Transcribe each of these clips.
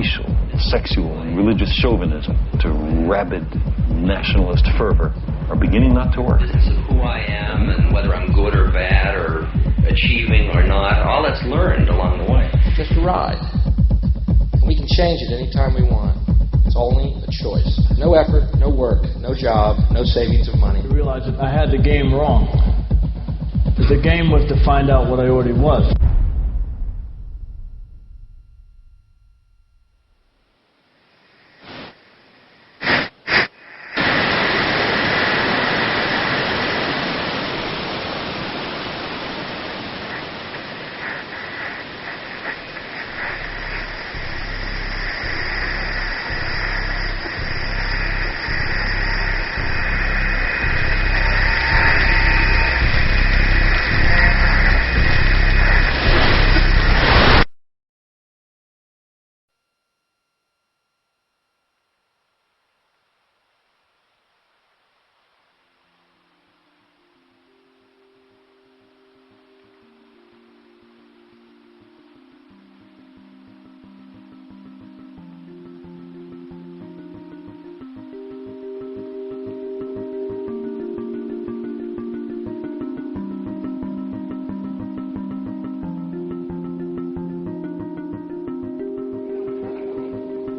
racial, sexual, and religious chauvinism to rabid nationalist fervor are beginning not to work. The sense of who I am and whether I'm good or bad or achieving or not, all that's learned along the way. Just a ride. And we can change it anytime we want. It's only a choice. No effort, no work, no job, no savings of money. I realized that I had the game wrong. That the game was to find out what I already was.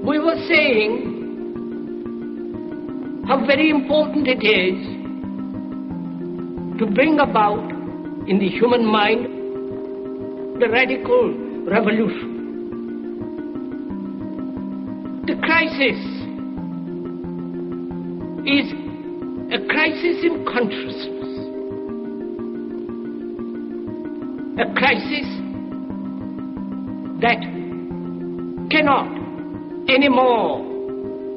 We were saying how very important it is to bring about in the human mind the radical revolution. The crisis is a crisis in consciousness, a crisis that cannot anymore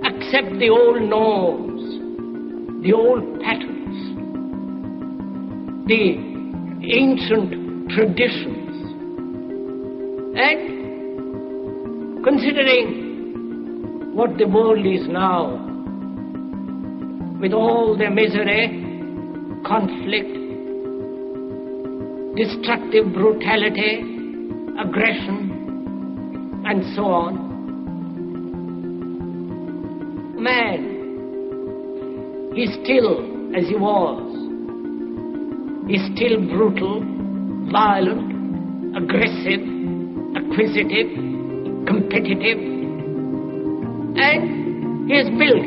accept the old norms, the old patterns, the ancient traditions. And considering what the world is now, with all the misery, conflict, destructive brutality, aggression, and so on, man is still as he was. He's still brutal, violent, aggressive, acquisitive, competitive, and he has built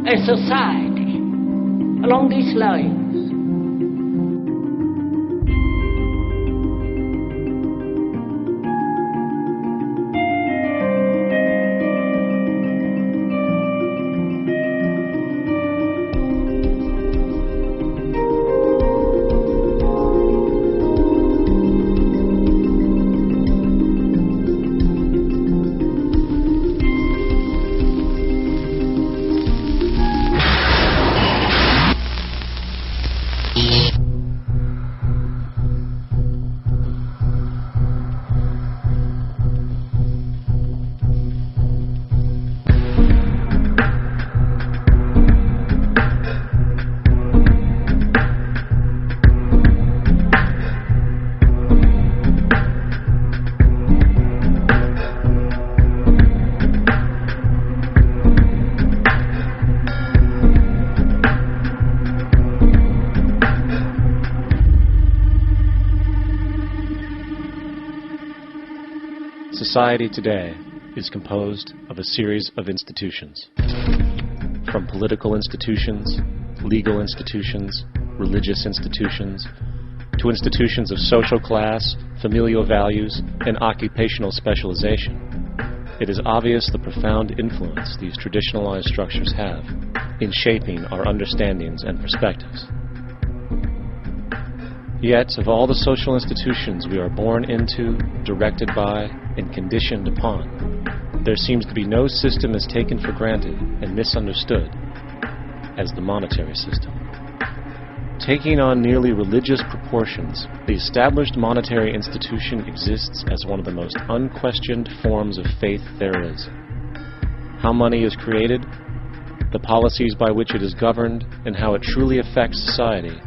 a society along these lines. Society today is composed of a series of institutions. From political institutions, legal institutions, religious institutions, to institutions of social class, familial values, and occupational specialization. It is obvious the profound influence these traditionalized structures have in shaping our understandings and perspectives. Yet, of all the social institutions we are born into, directed by, and conditioned upon, there seems to be no system as taken for granted and misunderstood as the monetary system. Taking on nearly religious proportions, the established monetary institution exists as one of the most unquestioned forms of faith there is. How money is created, the policies by which it is governed, and how it truly affects society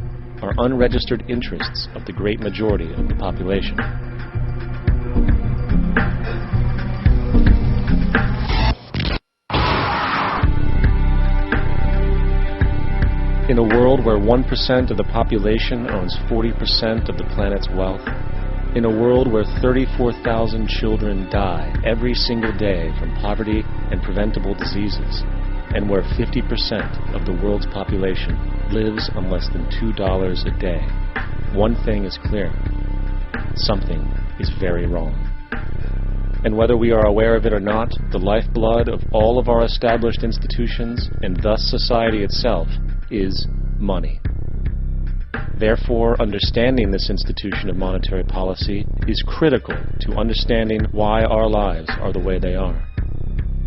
are unregistered interests of the great majority of the population. In a world where 1% of the population owns 40% of the planet's wealth, in a world where 34,000 children die every single day from poverty and preventable diseases, and where 50% of the world's population lives on less than $2 a day, one thing is clear: something is very wrong. And whether we are aware of it or not, the lifeblood of all of our established institutions, and thus society itself, is money. Therefore, understanding this institution of monetary policy is critical to understanding why our lives are the way they are.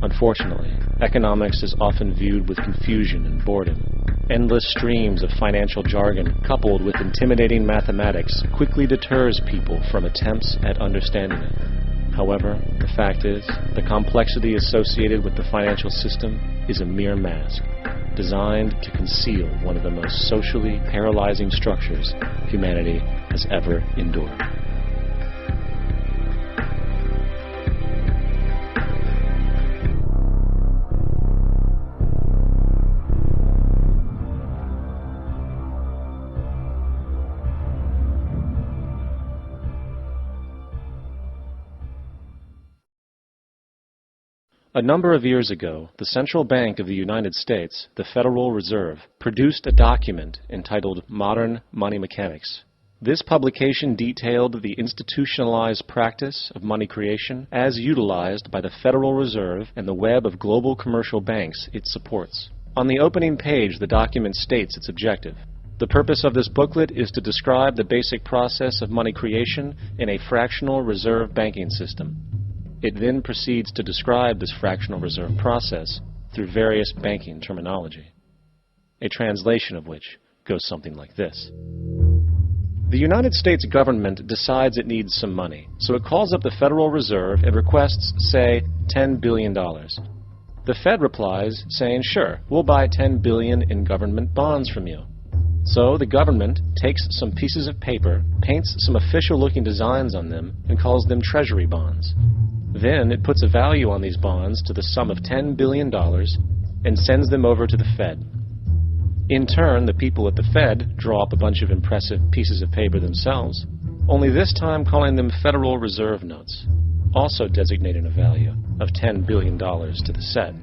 Unfortunately, economics is often viewed with confusion and boredom. Endless streams of financial jargon coupled with intimidating mathematics quickly deters people from attempts at understanding it. However, the fact is, the complexity associated with the financial system is a mere mask, designed to conceal one of the most socially paralyzing structures humanity has ever endured. A number of years ago, the Central Bank of the United States, the Federal Reserve, produced a document entitled Modern Money Mechanics. This publication detailed the institutionalized practice of money creation as utilized by the Federal Reserve and the web of global commercial banks it supports. On the opening page, the document states its objective. The purpose of this booklet is to describe the basic process of money creation in a fractional reserve banking system. It then proceeds to describe this fractional reserve process through various banking terminology, a translation of which goes something like this. The United States government decides it needs some money, so it calls up the Federal Reserve and requests, say, $10 billion. The Fed replies, saying, sure, we'll buy $10 billion in government bonds from you. So the government takes some pieces of paper, paints some official-looking designs on them, and calls them treasury bonds. Then it puts a value on these bonds to the sum of $10 billion and sends them over to the Fed. In turn, the people at the Fed draw up a bunch of impressive pieces of paper themselves, only this time calling them Federal Reserve notes, also designating a value of $10 billion to the set.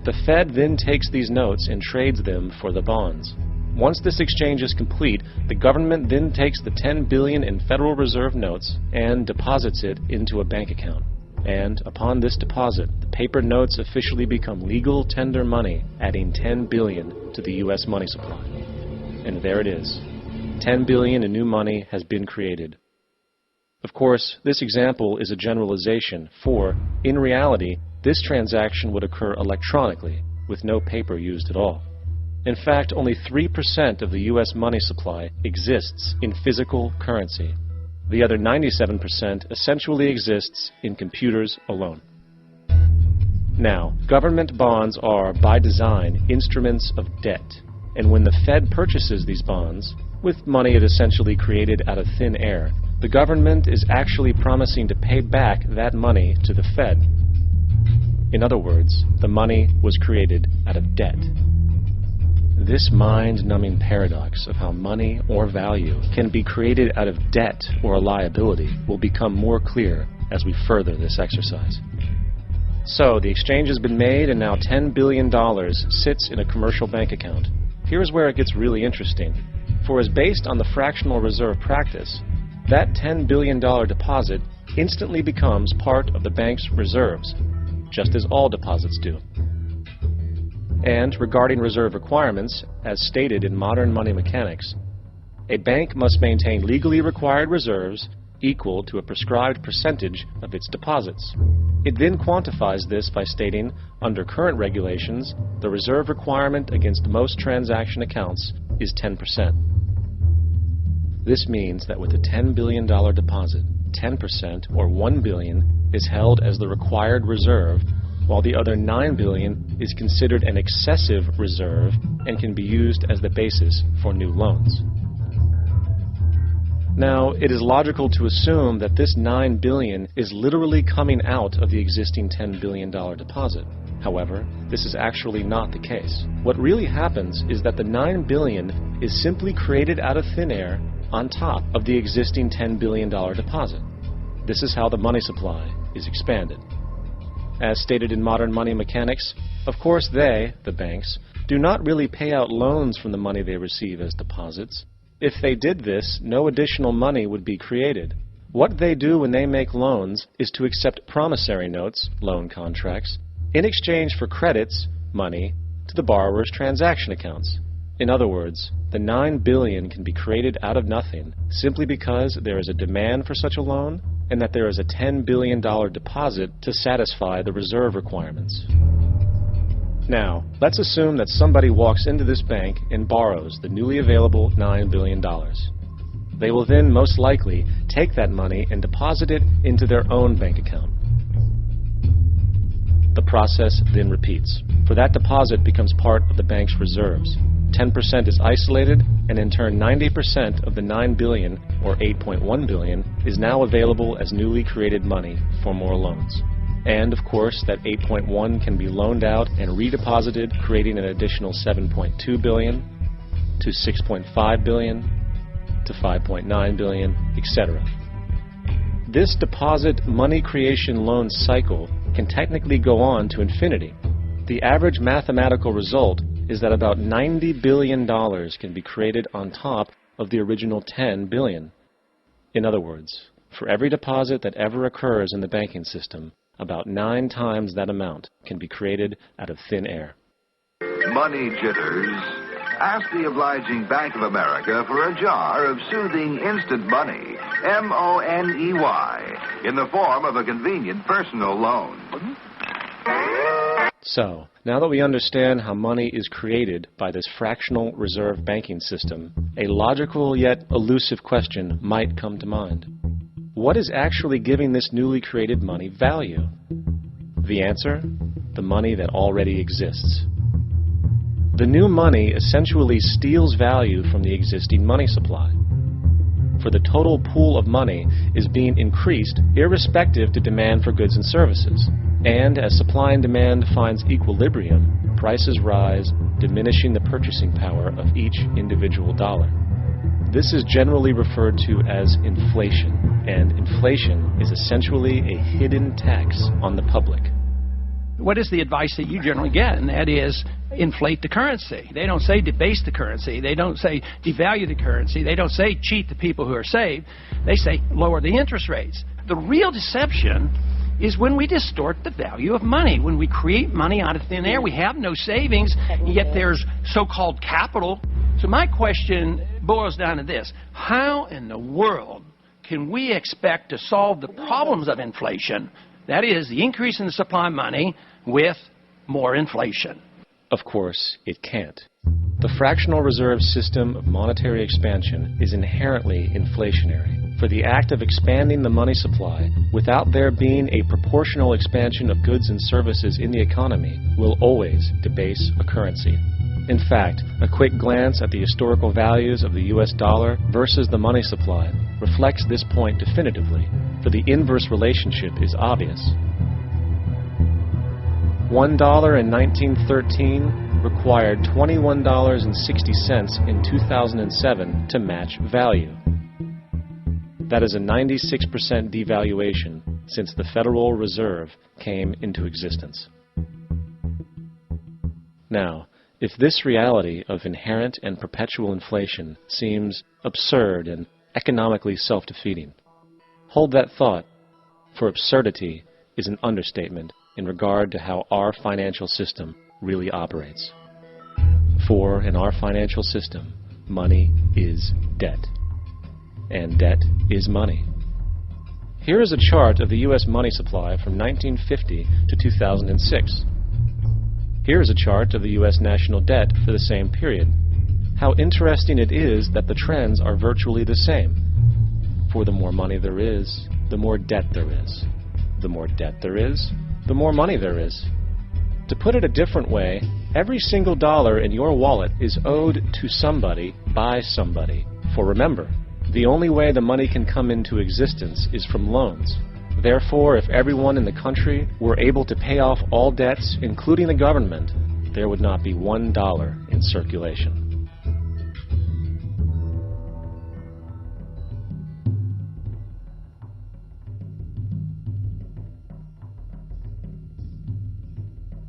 The Fed then takes these notes and trades them for the bonds. Once this exchange is complete, the government then takes the $10 billion in Federal Reserve notes and deposits it into a bank account. And upon this deposit, the paper notes officially become legal tender money, adding $10 billion to the U.S. money supply. And there it is. $10 billion in new money has been created. Of course, this example is a generalization, for, in reality, this transaction would occur electronically, with no paper used at all. In fact, only 3% of the U.S. money supply exists in physical currency. The other 97% essentially exists in computers alone. Now, government bonds are, by design, instruments of debt. And when the Fed purchases these bonds, with money it essentially created out of thin air, the government is actually promising to pay back that money to the Fed. In other words, the money was created out of debt. This mind-numbing paradox of how money or value can be created out of debt or a liability will become more clear as we further this exercise. So, the exchange has been made and now $10 billion sits in a commercial bank account. Here's where it gets really interesting. For as based on the fractional reserve practice, that $10 billion deposit instantly becomes part of the bank's reserves, just as all deposits do. And regarding reserve requirements, as stated in Modern Money Mechanics, a bank must maintain legally required reserves equal to a prescribed percentage of its deposits. It then quantifies this by stating, under current regulations, the reserve requirement against most transaction accounts is 10%. This means that with a $10 billion deposit, 10% or $1 billion is held as the required reserve, while the other $9 billion is considered an excessive reserve and can be used as the basis for new loans. Now, it is logical to assume that this $9 billion is literally coming out of the existing $10 billion deposit. However, this is actually not the case. What really happens is that the $9 billion is simply created out of thin air on top of the existing $10 billion deposit. This is how the money supply is expanded. As stated in modern money mechanics, of course they, the banks, do not really pay out loans from the money they receive as deposits. If they did this, no additional money would be created. What they do when they make loans is to accept promissory notes, loan contracts, in exchange for credits, money, to the borrower's transaction accounts. In other words, the $9 billion can be created out of nothing simply because there is a demand for such a loan and that there is a $10 billion deposit to satisfy the reserve requirements. Now, let's assume that somebody walks into this bank and borrows the newly available $9 billion. They will then most likely take that money and deposit it into their own bank account. The process then repeats, for that deposit becomes part of the bank's reserves. 10% is isolated, and in turn 90% of the $9 billion, or $8.1 billion, is now available as newly created money for more loans. And, of course, that 8.1 can be loaned out and redeposited, creating an additional 7.2 billion, to 6.5 billion, to 5.9 billion, etc. This deposit money creation loan cycle can technically go on to infinity. The average mathematical result is that about $90 billion can be created on top of the original $10 billion. In other words, for every deposit that ever occurs in the banking system, about 9 times that amount can be created out of thin air. Money jitters. Ask the obliging Bank of America for a jar of soothing instant money, M-O-N-E-Y, in the form of a convenient personal loan. So, now that we understand how money is created by this fractional reserve banking system, a logical yet elusive question might come to mind. What is actually giving this newly created money value? The answer? The money that already exists. The new money essentially steals value from the existing money supply. For the total pool of money is being increased irrespective to demand for goods and services. And as supply and demand finds equilibrium, prices rise, diminishing the purchasing power of each individual dollar. This is generally referred to as inflation, and inflation is essentially a hidden tax on the public. What is the advice that you generally get? And that is, inflate the currency. They don't say debase the currency. They don't say devalue the currency. They don't say cheat the people who are saved. They say lower the interest rates. The real deception is when we distort the value of money. When we create money out of thin air, we have no savings, yet there's so-called capital. So my question boils down to this. How in the world can we expect to solve the problems of inflation, that is, the increase in the supply of money, with more inflation? Of course, it can't. The fractional reserve system of monetary expansion is inherently inflationary. For the act of expanding the money supply without there being a proportional expansion of goods and services in the economy will always debase a currency. In fact, a quick glance at the historical values of the US dollar versus the money supply reflects this point definitively, for the inverse relationship is obvious. $1 in 1913 required $21.60 in 2007 to match value. That is a 96% devaluation since the Federal Reserve came into existence. Now, if this reality of inherent and perpetual inflation seems absurd and economically self-defeating, hold that thought, for absurdity is an understatement in regard to how our financial system really operates. For in our financial system, money is debt. And debt is money. Here is a chart of the U.S. money supply from 1950 to 2006. Here is a chart of the U.S. national debt for the same period. How interesting it is that the trends are virtually the same. For the more money there is, the more debt there is. The more debt there is, the more money there is. To put it a different way, every single dollar in your wallet is owed to somebody by somebody. For remember, The only way the money can come into existence is from loans. Therefore, if everyone in the country were able to pay off all debts, including the government, there would not be $1 in circulation.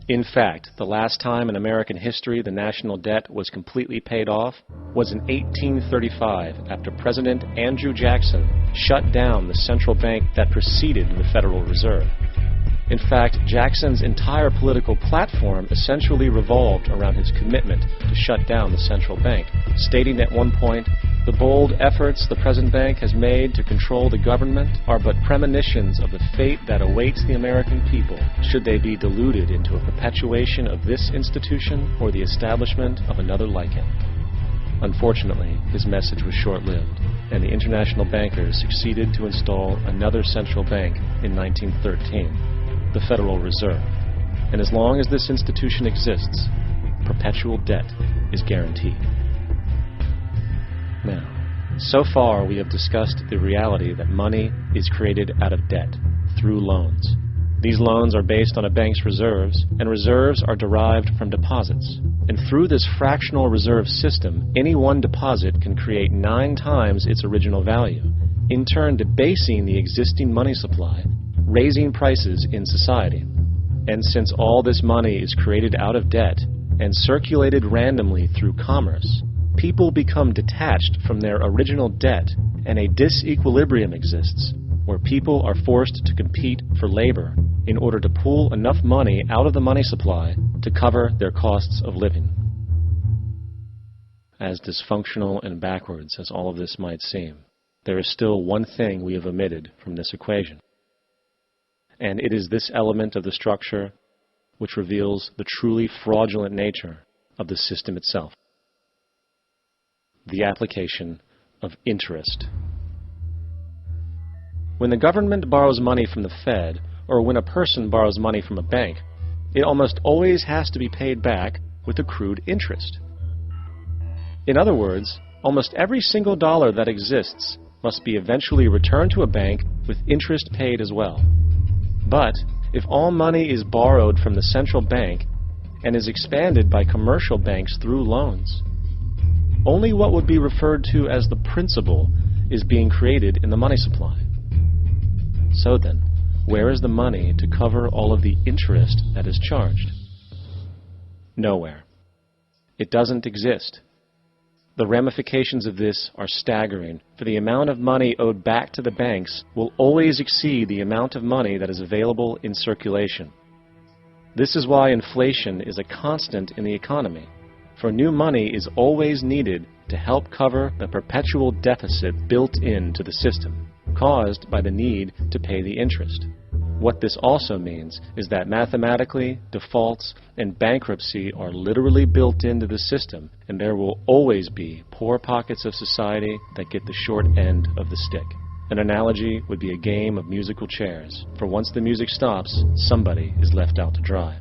In fact, the last time in American history the national debt was completely paid off was in 1835 after President Andrew Jackson shut down the central bank that preceded the Federal Reserve. In fact, Jackson's entire political platform essentially revolved around his commitment to shut down the central bank, stating at one point, "The bold efforts the present bank has made to control the government are but premonitions of the fate that awaits the American people should they be deluded into a perpetuation of this institution or the establishment of another like it." Unfortunately, his message was short-lived, and the international bankers succeeded to install another central bank in 1913, the Federal Reserve. And as long as this institution exists, perpetual debt is guaranteed. Now, so far we have discussed the reality that money is created out of debt, through loans. These loans are based on a bank's reserves, and reserves are derived from deposits. And through this fractional reserve system, any one deposit can create 9 times its original value, in turn debasing the existing money supply, raising prices in society. And since all this money is created out of debt and circulated randomly through commerce, people become detached from their original debt, and a disequilibrium exists, where people are forced to compete for labor in order to pull enough money out of the money supply to cover their costs of living. As dysfunctional and backwards as all of this might seem, there is still one thing we have omitted from this equation. And it is this element of the structure which reveals the truly fraudulent nature of the system itself: the application of interest. When the government borrows money from the Fed, or when a person borrows money from a bank, it almost always has to be paid back with accrued interest. In other words, almost every single dollar that exists must be eventually returned to a bank with interest paid as well. But if all money is borrowed from the central bank and is expanded by commercial banks through loans, only what would be referred to as the principal is being created in the money supply. So then, where is the money to cover all of the interest that is charged? Nowhere. It doesn't exist. The ramifications of this are staggering, for the amount of money owed back to the banks will always exceed the amount of money that is available in circulation. This is why inflation is a constant in the economy, for new money is always needed to help cover the perpetual deficit built into the system, caused by the need to pay the interest. What this also means is that mathematically, defaults and bankruptcy are literally built into the system, and there will always be poor pockets of society that get the short end of the stick. An analogy would be a game of musical chairs, for once the music stops, somebody is left out to dry.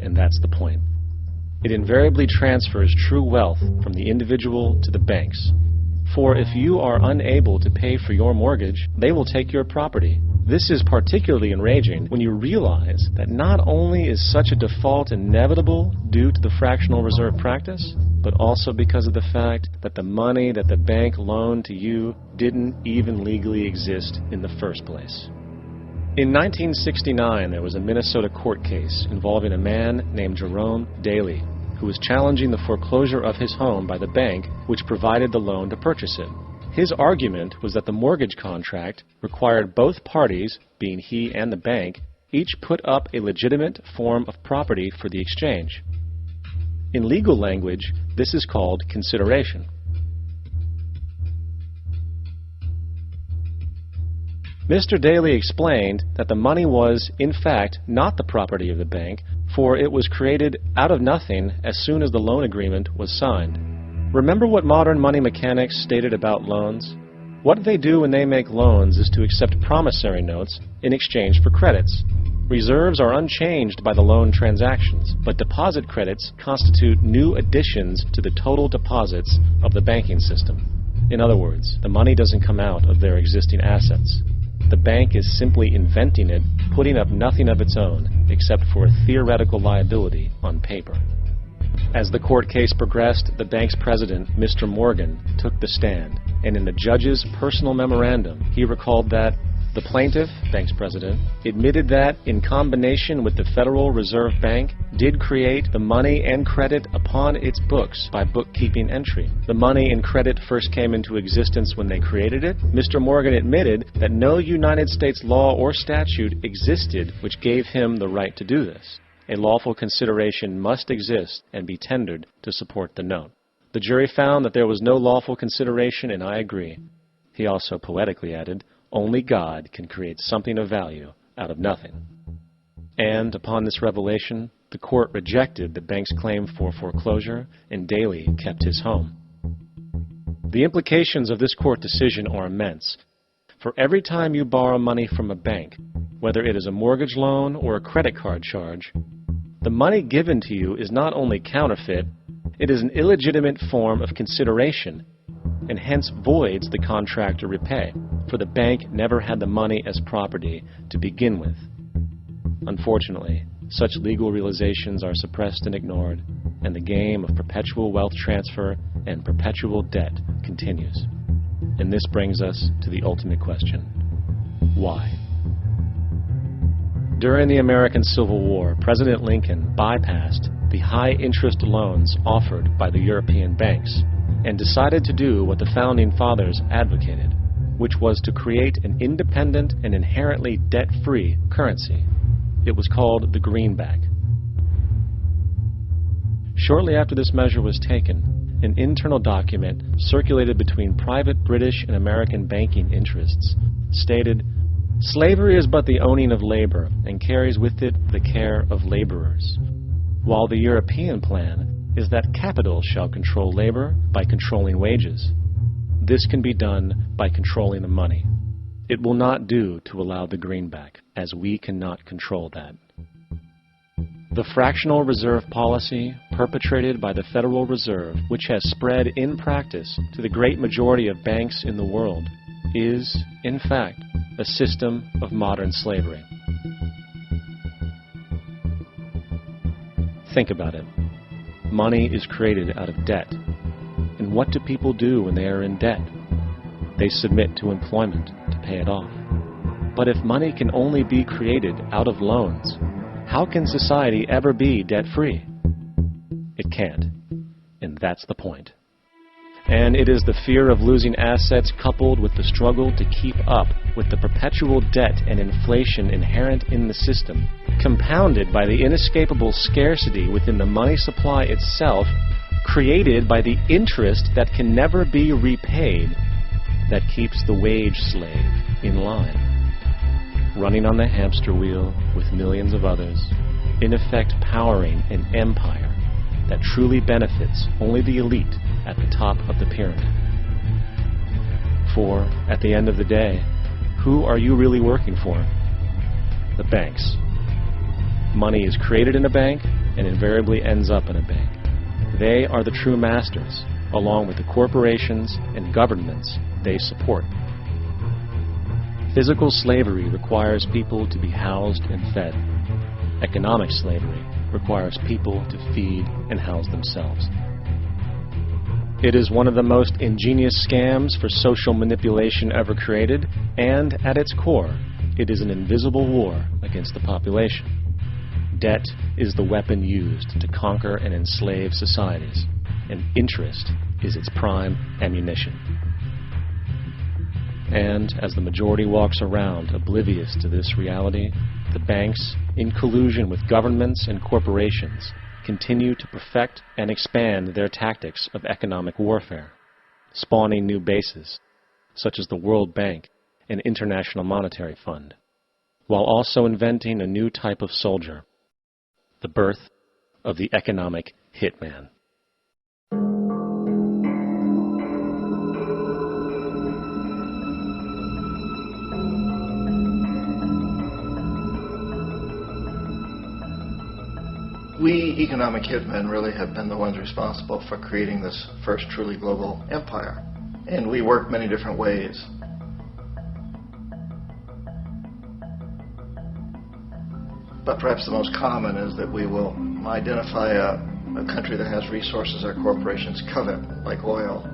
And that's the point. It invariably transfers true wealth from the individual to the banks. For if you are unable to pay for your mortgage, they will take your property. This is particularly enraging when you realize that not only is such a default inevitable due to the fractional reserve practice, but also because of the fact that the money that the bank loaned to you didn't even legally exist in the first place. In 1969, there was a Minnesota court case involving a man named Jerome Daly, who was challenging the foreclosure of his home by the bank which provided the loan to purchase it. His argument was that the mortgage contract required both parties, being he and the bank, each put up a legitimate form of property for the exchange. In legal language, this is called consideration. Mr. Daly explained that the money was, in fact, not the property of the bank, for it was created out of nothing as soon as the loan agreement was signed. Remember what modern money mechanics stated about loans? What they do when they make loans is to accept promissory notes in exchange for credits. Reserves are unchanged by the loan transactions, but deposit credits constitute new additions to the total deposits of the banking system. In other words, the money doesn't come out of their existing assets. The bank is simply inventing it, putting up nothing of its own, except for a theoretical liability on paper. As the court case progressed, the bank's president, Mr. Morgan, took the stand, and in the judge's personal memorandum, he recalled that the plaintiff, bank's president, admitted that, in combination with the Federal Reserve Bank, did create the money and credit upon its books by bookkeeping entry. The money and credit first came into existence when they created it. Mr. Morgan admitted that no United States law or statute existed which gave him the right to do this. A lawful consideration must exist and be tendered to support the note. The jury found that there was no lawful consideration, and I agree. He also poetically added, "Only God can create something of value out of nothing." And upon this revelation, the court rejected the bank's claim for foreclosure, and Daly kept his home. The implications of this court decision are immense. For every time you borrow money from a bank, whether it is a mortgage loan or a credit card charge, the money given to you is not only counterfeit, it is an illegitimate form of consideration, and hence voids the contract to repay, for the bank never had the money as property to begin with. Unfortunately, such legal realizations are suppressed and ignored, and the game of perpetual wealth transfer and perpetual debt continues. And this brings us to the ultimate question: why? During the American Civil War, President Lincoln bypassed the high-interest loans offered by the European banks and decided to do what the Founding Fathers advocated, which was to create an independent and inherently debt-free currency. It was called the greenback. Shortly after this measure was taken, an internal document circulated between private British and American banking interests stated, "Slavery is but the owning of labor, and carries with it the care of laborers, while the European plan is that capital shall control labor by controlling wages. This can be done by controlling the money. It will not do to allow the greenback, as we cannot control that." The fractional reserve policy perpetrated by the Federal Reserve, which has spread in practice to the great majority of banks in the world, is, in fact, a system of modern slavery. Think about it. Money is created out of debt. And what do people do when they are in debt? They submit to employment to pay it off. But if money can only be created out of loans, how can society ever be debt-free? It can't. And that's the point. And it is the fear of losing assets coupled with the struggle to keep up with the perpetual debt and inflation inherent in the system, compounded by the inescapable scarcity within the money supply itself, created by the interest that can never be repaid, that keeps the wage slave in line, running on the hamster wheel with millions of others, in effect powering an empire that truly benefits only the elite at the top of the pyramid. For, at the end of the day, who are you really working for? The banks. Money is created in a bank and invariably ends up in a bank. They are the true masters, along with the corporations and governments they support. Physical slavery requires people to be housed and fed. Economic slavery requires people to feed and house themselves. It is one of the most ingenious scams for social manipulation ever created, and at its core, it is an invisible war against the population. Debt is the weapon used to conquer and enslave societies, and interest is its prime ammunition. And as the majority walks around oblivious to this reality, the banks, in collusion with governments and corporations, continue to perfect and expand their tactics of economic warfare, spawning new bases, such as the World Bank and International Monetary Fund, while also inventing a new type of soldier, the birth of the economic hitman. We economic hitmen really have been the ones responsible for creating this first truly global empire. And we work many different ways. But perhaps the most common is that we will identify a country that has resources our corporations covet, like oil,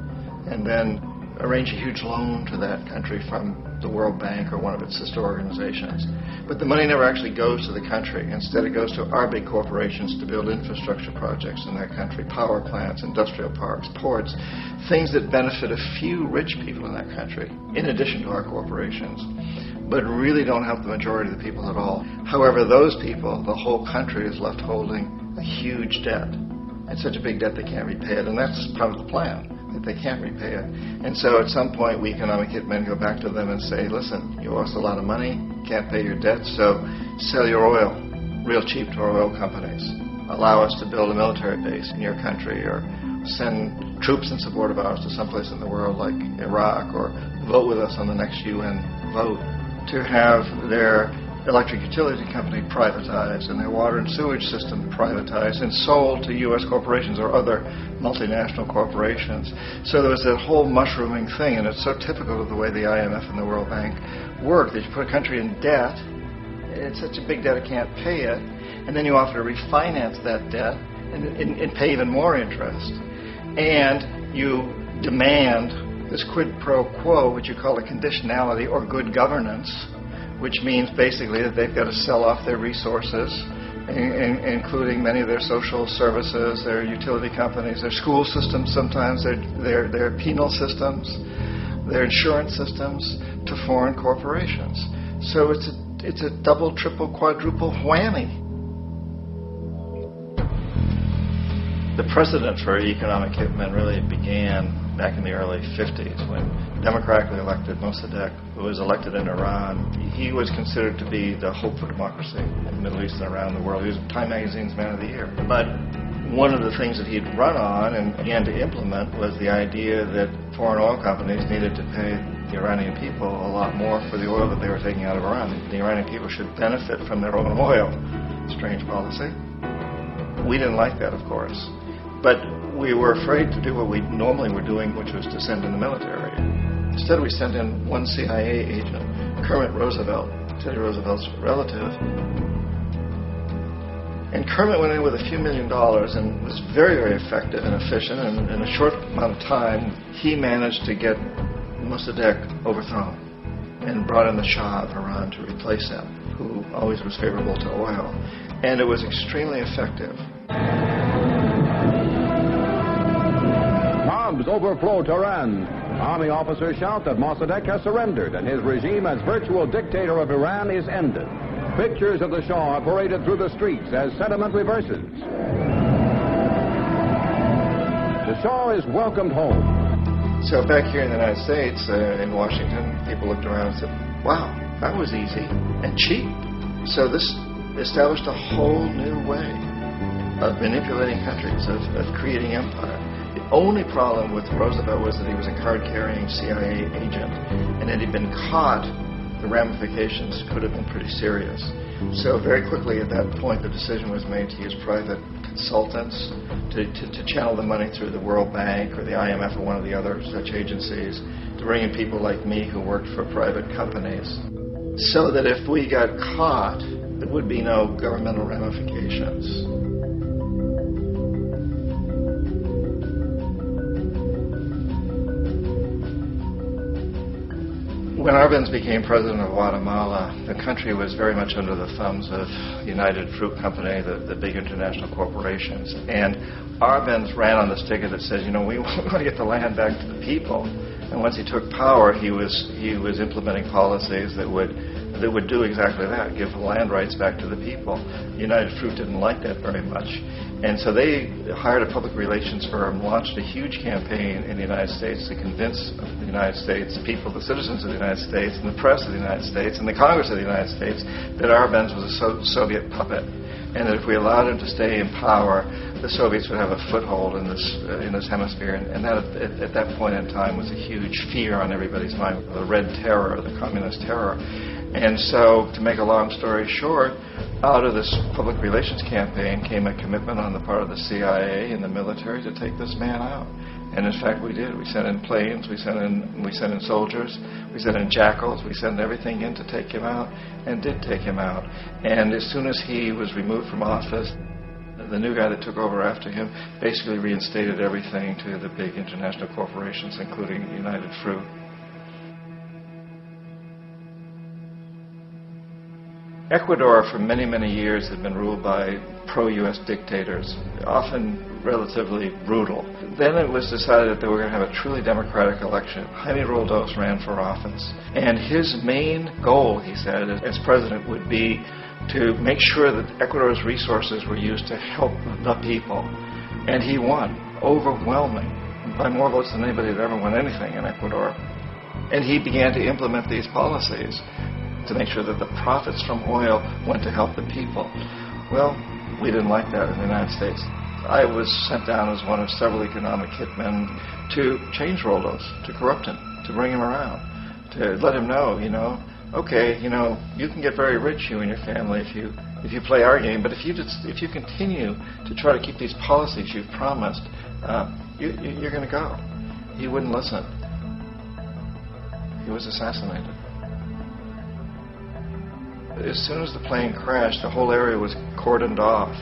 and then arrange a huge loan to that country from the World Bank or one of its sister organizations. But the money never actually goes to the country. Instead, it goes to our big corporations to build infrastructure projects in that country, power plants, industrial parks, ports, things that benefit a few rich people in that country, in addition to our corporations, but really don't help the majority of the people at all. However, those people, the whole country is left holding a huge debt. It's such a big debt they can't repay it, and that's part of the plan, that they can't repay it. And so at some point, we economic hitmen go back to them and say, listen, you owe us a lot of money, can't pay your debt, so sell your oil real cheap to our oil companies. Allow us to build a military base in your country, or send troops in support of ours to someplace in the world like Iraq, or vote with us on the next UN vote. To have their electric utility company privatized and their water and sewage system privatized and sold to U.S. corporations or other multinational corporations. So there was that whole mushrooming thing, and it's so typical of the way the IMF and the World Bank work, that you put a country in debt, it's such a big debt it can't pay it, and then you offer to refinance that debt and pay even more interest. And you demand this quid pro quo, which you call a conditionality or good governance, which means basically that they've got to sell off their resources, including many of their social services, their utility companies, their school systems sometimes, their penal systems, their insurance systems, to foreign corporations. So it's a double, triple, quadruple whammy. The precedent for economic hitmen really began back in the early 50s when democratically elected Mossadegh, who was elected in Iran, he was considered to be the hope for democracy in the Middle East and around the world. He was Time Magazine's Man of the Year. But one of the things that he'd run on and began to implement was the idea that foreign oil companies needed to pay the Iranian people a lot more for the oil that they were taking out of Iran. The Iranian people should benefit from their own oil. Strange policy. We didn't like that, of course. But we were afraid to do what we normally were doing, which was to send in the military. Instead, we sent in one CIA agent, Kermit Roosevelt, Teddy Roosevelt's relative. And Kermit went in with a few $1 million and was very, very effective and efficient. And in a short amount of time, he managed to get Mossadegh overthrown and brought in the Shah of Iran to replace him, who always was favorable to oil. And it was extremely effective. Bombs overflow Tehran. Army officers shout that Mossadegh has surrendered and his regime as virtual dictator of Iran is ended. Pictures of the Shah are paraded through the streets as sentiment reverses. The Shah is welcomed home. So back here in the United States, in Washington, people looked around and said, wow, that was easy and cheap. So this established a whole new way of manipulating countries, of creating empire. The only problem with Roosevelt was that he was a card-carrying CIA agent, and had he been caught, the ramifications could have been pretty serious. So very quickly at that point, the decision was made to use private consultants to channel the money through the World Bank or the IMF or one of the other such agencies, to bring in people like me who worked for private companies, so that if we got caught, there would be no governmental ramifications. When Arbenz became president of Guatemala, the country was very much under the thumbs of United Fruit Company, the big international corporations. And Arbenz ran on this ticket that says, you know, we want to get the land back to the people. And once he took power, he was implementing policies that would do exactly that, give the land rights back to the people. United Fruit didn't like that very much. And so they hired a public relations firm, launched a huge campaign in the United States to convince the United States people, the citizens of the United States, and the press of the United States, and the Congress of the United States, that Arbenz was a Soviet puppet, and that if we allowed him to stay in power, the Soviets would have a foothold in this hemisphere. And that, at that point in time, was a huge fear on everybody's mind, the Red Terror, the Communist Terror. And so, to make a long story short, Out of this public relations campaign came a commitment on the part of the CIA and the military to take this man out. And in fact, we did. We sent in planes, we sent in soldiers, we sent in jackals, we sent everything in to take him out, and did take him out. And as soon as he was removed from office, the new guy that took over after him basically reinstated everything to the big international corporations, including United Fruit. Ecuador for many, many years had been ruled by pro-U.S. dictators, often relatively brutal. Then it was decided that they were going to have a truly democratic election. Jaime Roldos ran for office, and his main goal, he said, as president would be to make sure that Ecuador's resources were used to help the people. And he won, overwhelming, by more votes than anybody had ever won anything in Ecuador. And he began to implement these policies to make sure that the profits from oil went to help the people. Well, we didn't like that in the United States. I was sent down as one of several economic hitmen to change Roldos, to corrupt him, to bring him around, to let him know, okay, you can get very rich, you and your family, if you play our game, but if you continue to try to keep these policies you've promised, you're going to go. He wouldn't listen. He was assassinated. As soon as the plane crashed, the whole area was cordoned off.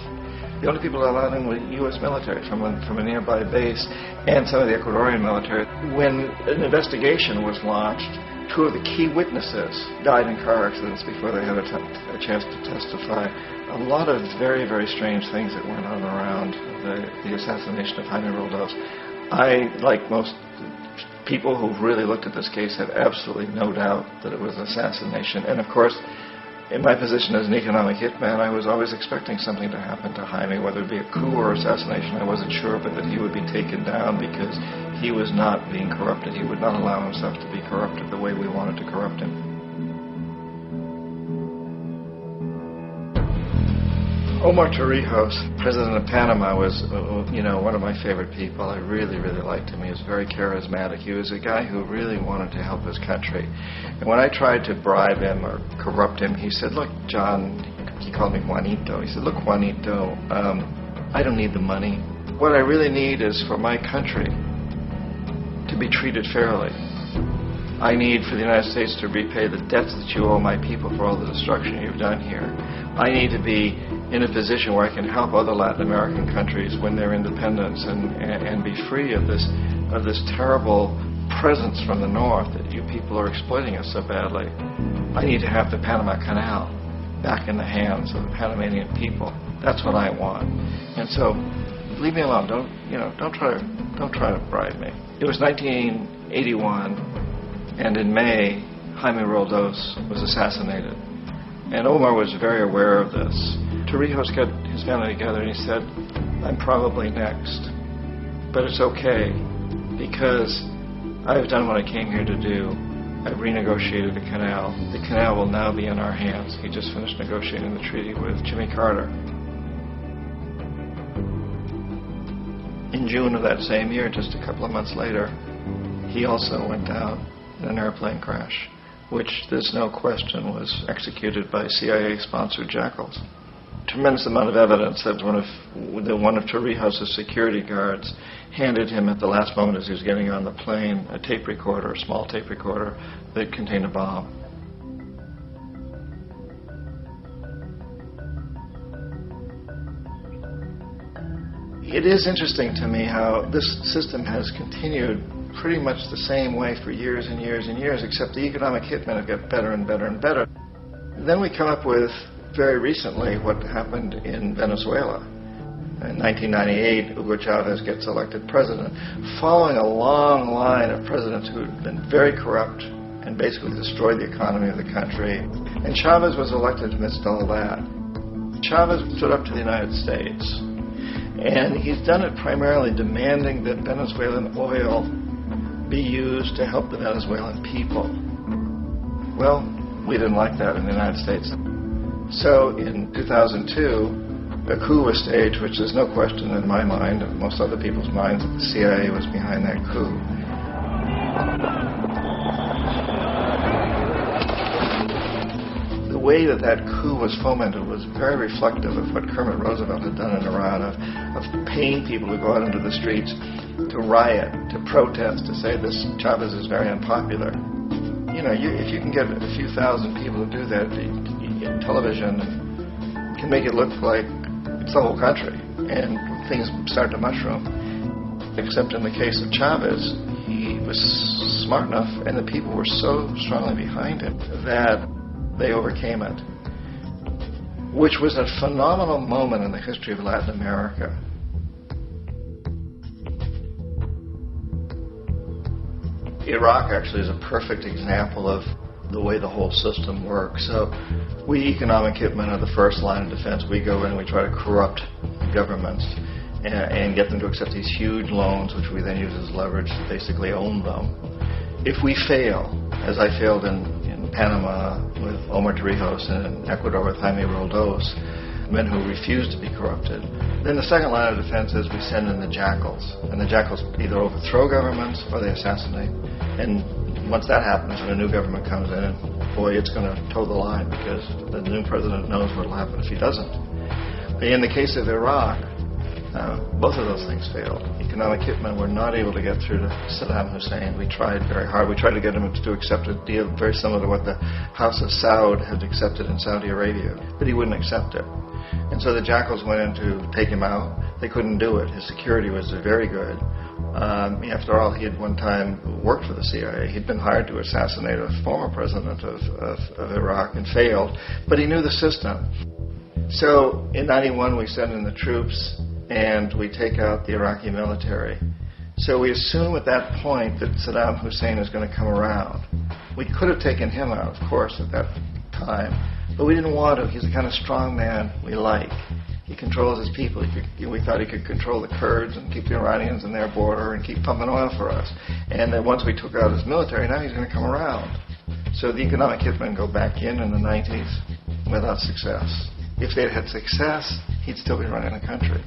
The only people allowed in were U.S. military from a nearby base and some of the Ecuadorian military. When an investigation was launched, two of the key witnesses died in car accidents before they had a chance to testify. A lot of very, very strange things that went on around the assassination of Jaime Roldos. I, like most people who've really looked at this case, have absolutely no doubt that it was an assassination. And of course, in my position as an economic hitman, I was always expecting something to happen to Jaime, whether it be a coup or assassination, I wasn't sure, but that he would be taken down because he was not being corrupted. He would not allow himself to be corrupted the way we wanted to corrupt him. Omar Torrijos, president of Panama, was one of my favorite people. I really, really liked him. He was very charismatic. He was a guy who really wanted to help his country. And when I tried to bribe him or corrupt him, he said, look, John, he called me Juanito. He said, look, Juanito, I don't need the money. What I really need is for my country to be treated fairly. I need for the United States to repay the debts that you owe my people for all the destruction you've done here. I need to be in a position where I can help other Latin American countries win their independence and be free of this terrible presence from the north that you people are exploiting us so badly. I need to have the Panama Canal back in the hands of the Panamanian people. That's what I want. And so, leave me alone. Don't try to bribe me. It was 1981, and in May, Jaime Roldos was assassinated. And Omar was very aware of this. Torrijos got his family together and he said, I'm probably next, but it's okay because I've done what I came here to do. I've renegotiated the canal. The canal will now be in our hands. He just finished negotiating the treaty with Jimmy Carter. In June of that same year, just a couple of months later, he also went down in an airplane crash, which there's no question was executed by CIA-sponsored jackals. Tremendous amount of evidence that one of Torrijos' security guards handed him at the last moment as he was getting on the plane a tape recorder, a small tape recorder that contained a bomb. It is interesting to me how this system has continued pretty much the same way for years and years and years, except the economic hitmen have got better and better and better. Then we come up with, very recently, what happened in Venezuela. In 1998, Hugo Chavez gets elected president, following a long line of presidents who had been very corrupt and basically destroyed the economy of the country. And Chavez was elected amidst all that. Chavez stood up to the United States, and he's done it primarily demanding that Venezuelan oil be used to help the Venezuelan people. Well, we didn't like that in the United States. So in 2002, a coup was staged, which there's no question in my mind, and most other people's minds, that the CIA was behind that coup. The way that that coup was fomented was very reflective of what Kermit Roosevelt had done in Iran, of paying people to go out into the streets to riot, to protest, to say this Chavez is very unpopular. You know, if you can get a few thousand people to do that, television can make it look like it's the whole country, and things start to mushroom. Except in the case of Chavez, he was smart enough, and the people were so strongly behind him that they overcame it, which was a phenomenal moment in the history of Latin America. Iraq actually is a perfect example of the way the whole system works. So we economic hitmen are the first line of defense. We go in and we try to corrupt governments and get them to accept these huge loans, which we then use as leverage to basically own them. If we fail, as I failed in Panama with Omar Torrijos and in Ecuador with Jaime Roldos, men who refused to be corrupted, then the second line of defense is we send in the jackals. And the jackals either overthrow governments or they assassinate. And once that happens and a new government comes in, and boy, it's going to toe the line because the new president knows what will happen if he doesn't. In the case of Iraq, both of those things failed. Economic hitmen were not able to get through to Saddam Hussein. We tried very hard. We tried to get him to accept a deal very similar to what the House of Saud had accepted in Saudi Arabia, but he wouldn't accept it. And so the jackals went in to take him out. They couldn't do it. His security was very good. After all, he had one time worked for the CIA. He'd been hired to assassinate a former president of Iraq and failed, but he knew the system. So in 91, we send in the troops and we take out the Iraqi military. So we assume at that point that Saddam Hussein is going to come around. We could have taken him out, of course, at that time, but we didn't want to. He's the kind of strong man we like. He controls his people. We thought he could control the Kurds and keep the Iranians in their border and keep pumping oil for us. And then once we took out his military, now he's going to come around. So the economic hitmen go back in the 90s without success. If they'd had success, he'd still be running the country.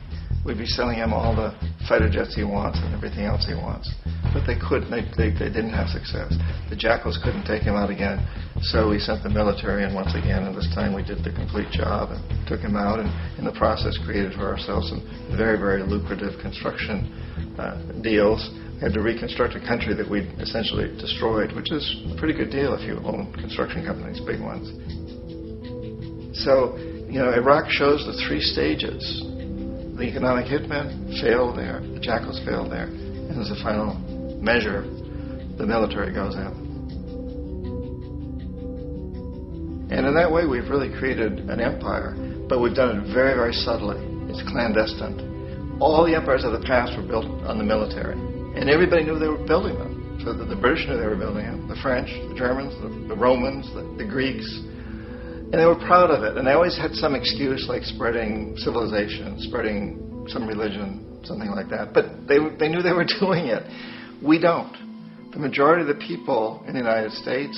We'd be selling him all the fighter jets he wants and everything else he wants. But they couldn't. They didn't have success. The jackals couldn't take him out again. So we sent the military in once again, and this time we did the complete job and took him out, and in the process created for ourselves some very, very lucrative construction deals. We had to reconstruct a country that we'd essentially destroyed, which is a pretty good deal if you own construction companies, big ones. So, Iraq shows the three stages. The economic hitmen failed there, the jackals failed there, and as a final measure, the military goes in. And in that way, we've really created an empire, but we've done it very, very subtly. It's clandestine. All the empires of the past were built on the military, and everybody knew they were building them. So the British knew they were building them, the French, the Germans, the Romans, the Greeks. And they were proud of it, and they always had some excuse like spreading civilization, spreading some religion, something like that. But they knew they were doing it. We don't. The majority of the people in the United States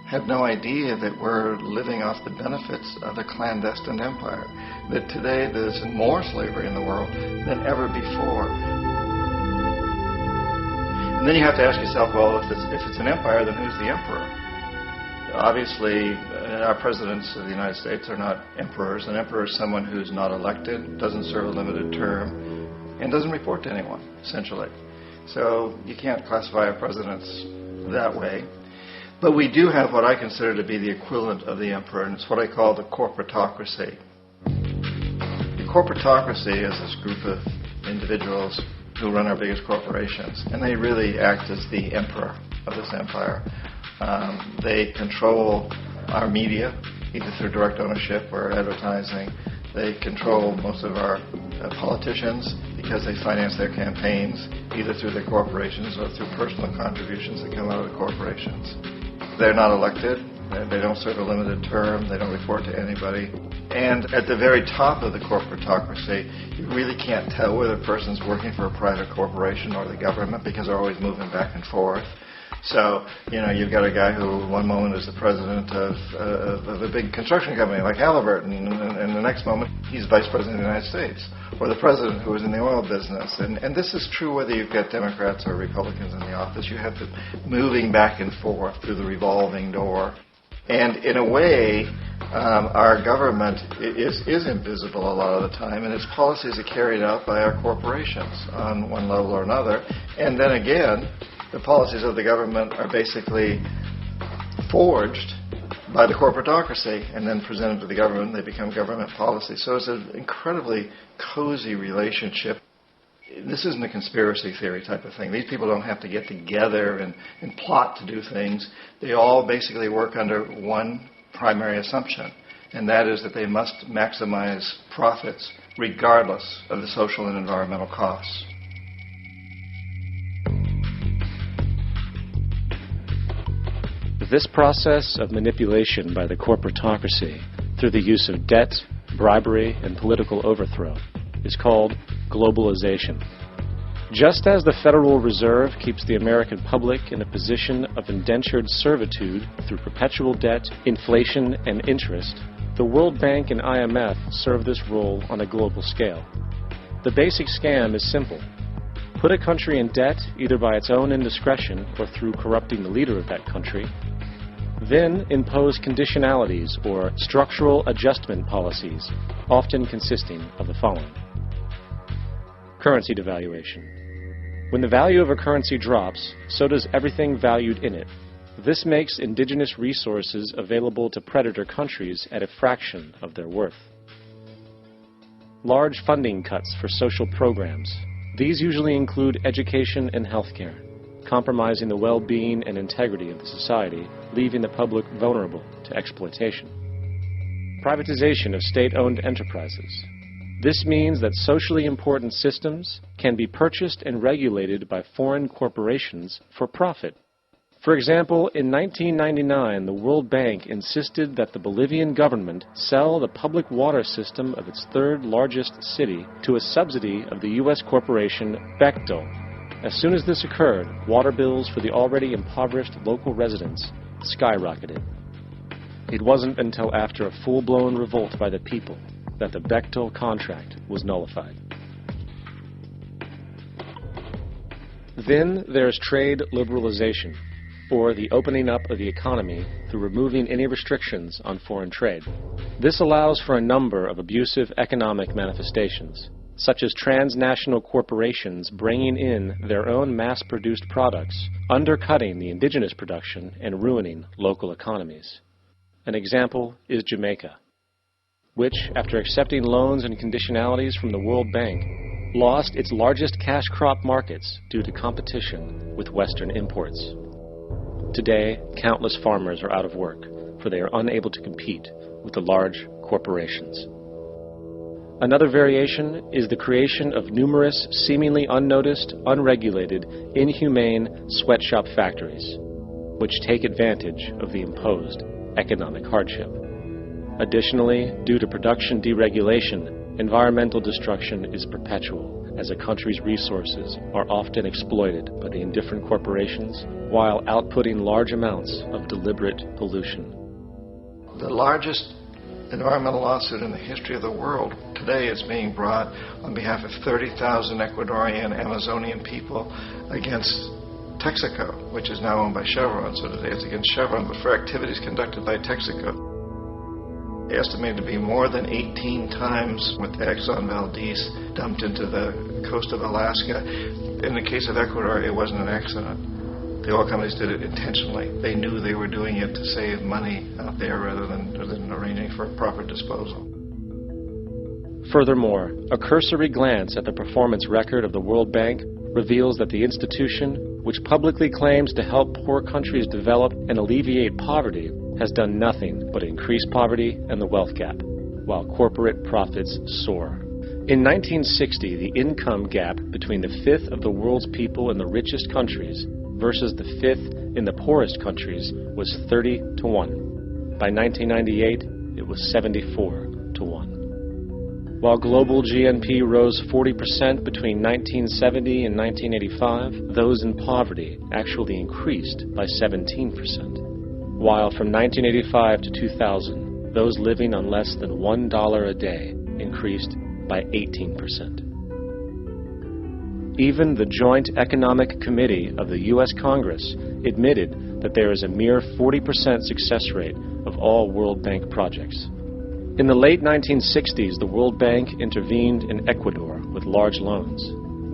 have no idea that we're living off the benefits of a clandestine empire, that today there's more slavery in the world than ever before. And then you have to ask yourself, well, if it's an empire, then who's the emperor? Obviously, our presidents of the United States are not emperors. An emperor is someone who's not elected, doesn't serve a limited term, and doesn't report to anyone, essentially. So you can't classify our presidents that way. But we do have what I consider to be the equivalent of the emperor, and it's what I call the corporatocracy. The corporatocracy is this group of individuals who run our biggest corporations, and they really act as the emperor of this empire. They control our media, either through direct ownership or advertising. They control most of our politicians because they finance their campaigns, either through their corporations or through personal contributions that come out of the corporations. They're not elected. They don't serve a limited term. They don't report to anybody. And at the very top of the corporatocracy, you really can't tell whether a person's working for a private corporation or the government because they're always moving back and forth. So, you've got a guy who one moment is the president of a big construction company like Halliburton, and the next moment he's vice president of the United States, or the president who is in the oil business. And this is true whether you've got Democrats or Republicans in the office. You have them moving back and forth through the revolving door. And in a way, our government is invisible a lot of the time, and its policies are carried out by our corporations on one level or another. And then again, the policies of the government are basically forged by the corporatocracy and then presented to the government. They become government policy. So it's an incredibly cozy relationship. This isn't a conspiracy theory type of thing. These people don't have to get together and plot to do things. They all basically work under one primary assumption, and that is that they must maximize profits regardless of the social and environmental costs. This process of manipulation by the corporatocracy through the use of debt, bribery, and political overthrow is called globalization. Just as the Federal Reserve keeps the American public in a position of indentured servitude through perpetual debt, inflation, and interest, the World Bank and IMF serve this role on a global scale. The basic scam is simple. Put a country in debt either by its own indiscretion or through corrupting the leader of that country, then impose conditionalities or structural adjustment policies, often consisting of the following. Currency devaluation. When the value of a currency drops, so does everything valued in it. This makes indigenous resources available to predator countries at a fraction of their worth. Large funding cuts for social programs. These usually include education and healthcare, compromising the well-being and integrity of the society, leaving the public vulnerable to exploitation. Privatization of state-owned enterprises. This means that socially important systems can be purchased and regulated by foreign corporations for profit. For example, in 1999, the World Bank insisted that the Bolivian government sell the public water system of its third largest city to a subsidy of the U.S. corporation Bechtel. As soon as this occurred, water bills for the already impoverished local residents skyrocketed. It wasn't until after a full-blown revolt by the people that the Bechtel contract was nullified. Then there's trade liberalization, or the opening up of the economy through removing any restrictions on foreign trade. This allows for a number of abusive economic manifestations, such as transnational corporations bringing in their own mass-produced products, undercutting the indigenous production and ruining local economies. An example is Jamaica, which, after accepting loans and conditionalities from the World Bank, lost its largest cash crop markets due to competition with Western imports. Today, countless farmers are out of work, for they are unable to compete with the large corporations. Another variation is the creation of numerous, seemingly unnoticed, unregulated, inhumane sweatshop factories, which take advantage of the imposed economic hardship. Additionally, due to production deregulation, environmental destruction is perpetual, as a country's resources are often exploited by the indifferent corporations while outputting large amounts of deliberate pollution. The largest environmental lawsuit in the history of the world today is being brought on behalf of 30,000 Ecuadorian Amazonian people against Texaco, which is now owned by Chevron. So today it's against Chevron, but for activities conducted by Texaco. Estimated to be more than 18 times what the Exxon Valdez dumped into the coast of Alaska. In the case of Ecuador, it wasn't an accident. The oil companies did it intentionally. They knew they were doing it to save money out there rather than arranging for proper disposal. Furthermore, a cursory glance at the performance record of the World Bank reveals that the institution, which publicly claims to help poor countries develop and alleviate poverty, has done nothing but increase poverty and the wealth gap, while corporate profits soar. In 1960, the income gap between the fifth of the world's people in the richest countries versus the fifth in the poorest countries was 30 to 1. By 1998, it was 74 to 1. While global GNP rose 40% between 1970 and 1985, those in poverty actually increased by 17%. While from 1985 to 2000, those living on less than $1 a day increased by 18%. Even the Joint Economic Committee of the U.S. Congress admitted that there is a mere 40% success rate of all World Bank projects. In the late 1960s, the World Bank intervened in Ecuador with large loans.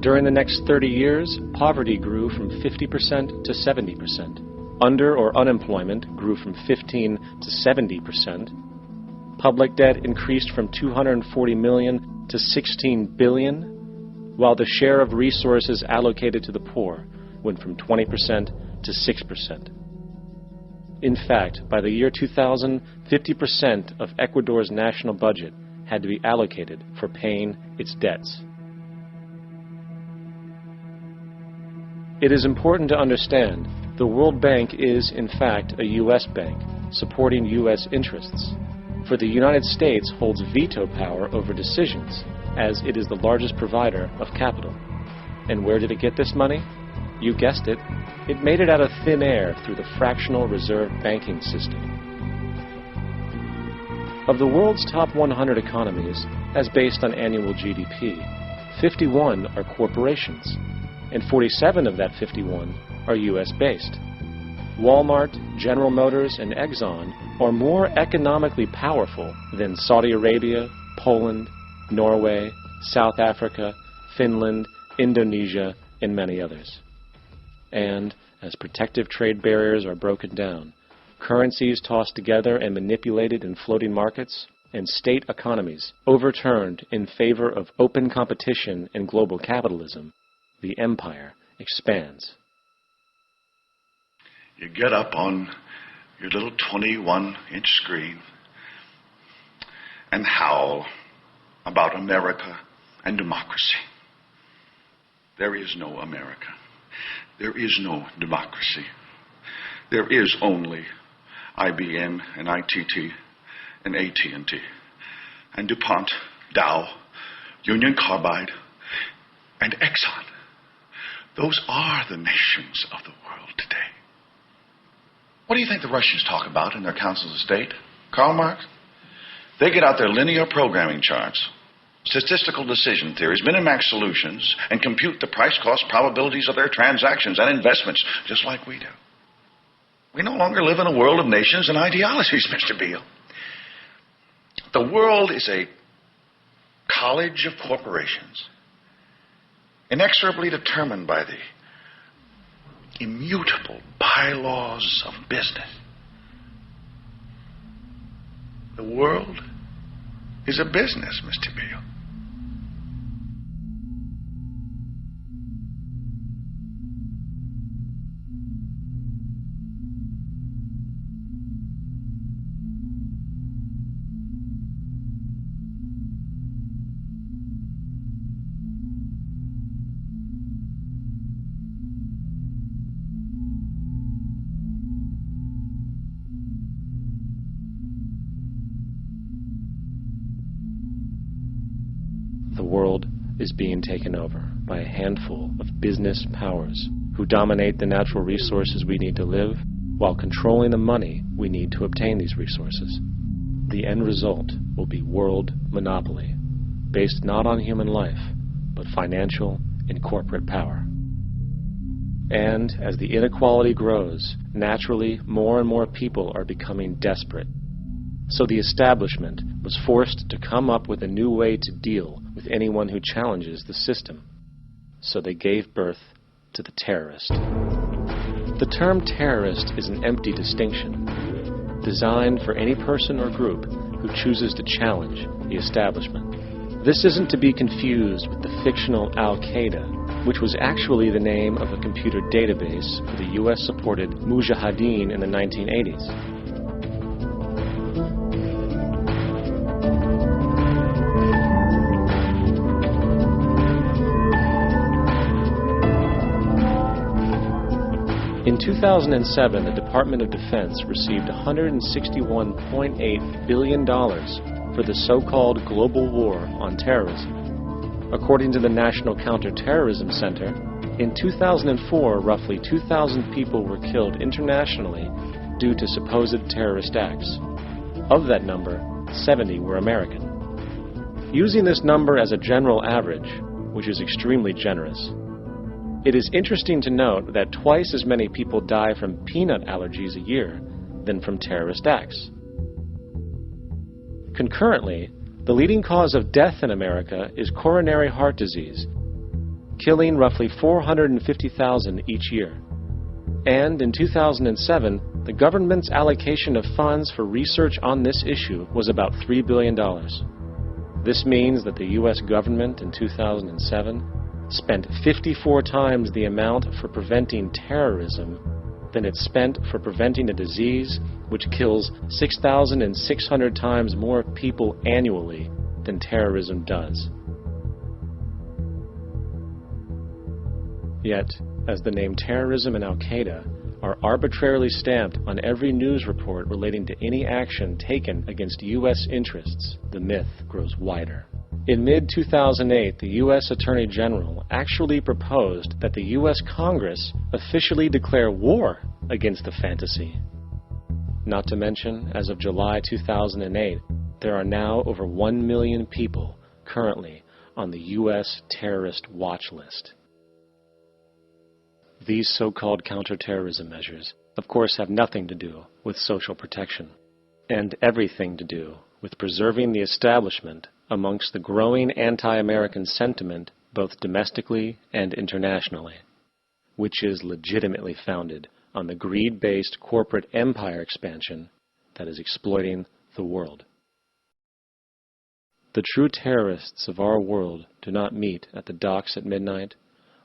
During the next 30 years, poverty grew from 50% to 70%. Under or unemployment grew from 15 to 70%. Public debt increased from 240 million to 16 billion, while the share of resources allocated to the poor went from 20% to 6%. In fact, by the year 2000, 50% of Ecuador's national budget had to be allocated for paying its debts. It is important to understand the World Bank is, in fact, a U.S. bank, supporting U.S. interests. For the United States holds veto power over decisions, as it is the largest provider of capital. And where did it get this money? You guessed it. It made it out of thin air through the fractional reserve banking system. Of the world's top 100 economies, as based on annual GDP, 51 are corporations, and 47 of that 51 are U.S.-based. Walmart, General Motors, and Exxon are more economically powerful than Saudi Arabia, Poland, Norway, South Africa, Finland, Indonesia, and many others. And as protective trade barriers are broken down, currencies tossed together and manipulated in floating markets, and state economies overturned in favor of open competition and global capitalism, the empire expands. You get up on your little 21-inch screen and howl about America and democracy. There is no America. There is no democracy. There is only IBM and ITT and AT&T and DuPont, Dow, Union Carbide, and Exxon. Those are the nations of the world today. What do you think the Russians talk about in their councils of state? Karl Marx? They get out their linear programming charts, statistical decision theories, minimax solutions, and compute the price-cost probabilities of their transactions and investments, just like we do. We no longer live in a world of nations and ideologies, Mr. Beale. The world is a college of corporations, inexorably determined by the immutable bylaws of business. The world is a business, Mr. Beale. The world is being taken over by a handful of business powers who dominate the natural resources we need to live while controlling the money we need to obtain these resources. The end result will be world monopoly, based not on human life, but financial and corporate power. And as the inequality grows, naturally more and more people are becoming desperate. So the establishment was forced to come up with a new way to deal with anyone who challenges the system. So they gave birth to the terrorist. The term terrorist is an empty distinction, designed for any person or group who chooses to challenge the establishment. This isn't to be confused with the fictional Al-Qaeda, which was actually the name of a computer database for the U.S.-supported Mujahideen in the 1980s. In 2007, the Department of Defense received $161.8 billion for the so-called global war on terrorism. According to the National Counterterrorism Center, in 2004, roughly 2,000 people were killed internationally due to supposed terrorist acts. Of that number, 70 were American. Using this number as a general average, which is extremely generous, It is interesting to note that twice as many people die from peanut allergies a year than from terrorist acts. Concurrently, the leading cause of death in America is coronary heart disease, killing roughly 450,000 each year. And in 2007, the government's allocation of funds for research on this issue was about $3 billion. This means that the U.S. government in 2007 spent 54 times the amount for preventing terrorism than it spent for preventing a disease which kills 6,600 times more people annually than terrorism does. Yet, as the name terrorism and Al-Qaeda are arbitrarily stamped on every news report relating to any action taken against U.S. interests, the myth grows wider. In mid-2008, the U.S. Attorney General actually proposed that the U.S. Congress officially declare war against the fantasy. Not to mention, as of July 2008, there are now over 1 million people currently on the U.S. terrorist watch list. These so-called counterterrorism measures, of course, have nothing to do with social protection, and everything to do with preserving the establishment amongst the growing anti-American sentiment both domestically and internationally, which is legitimately founded on the greed-based corporate empire expansion that is exploiting the world. The true terrorists of our world do not meet at the docks at midnight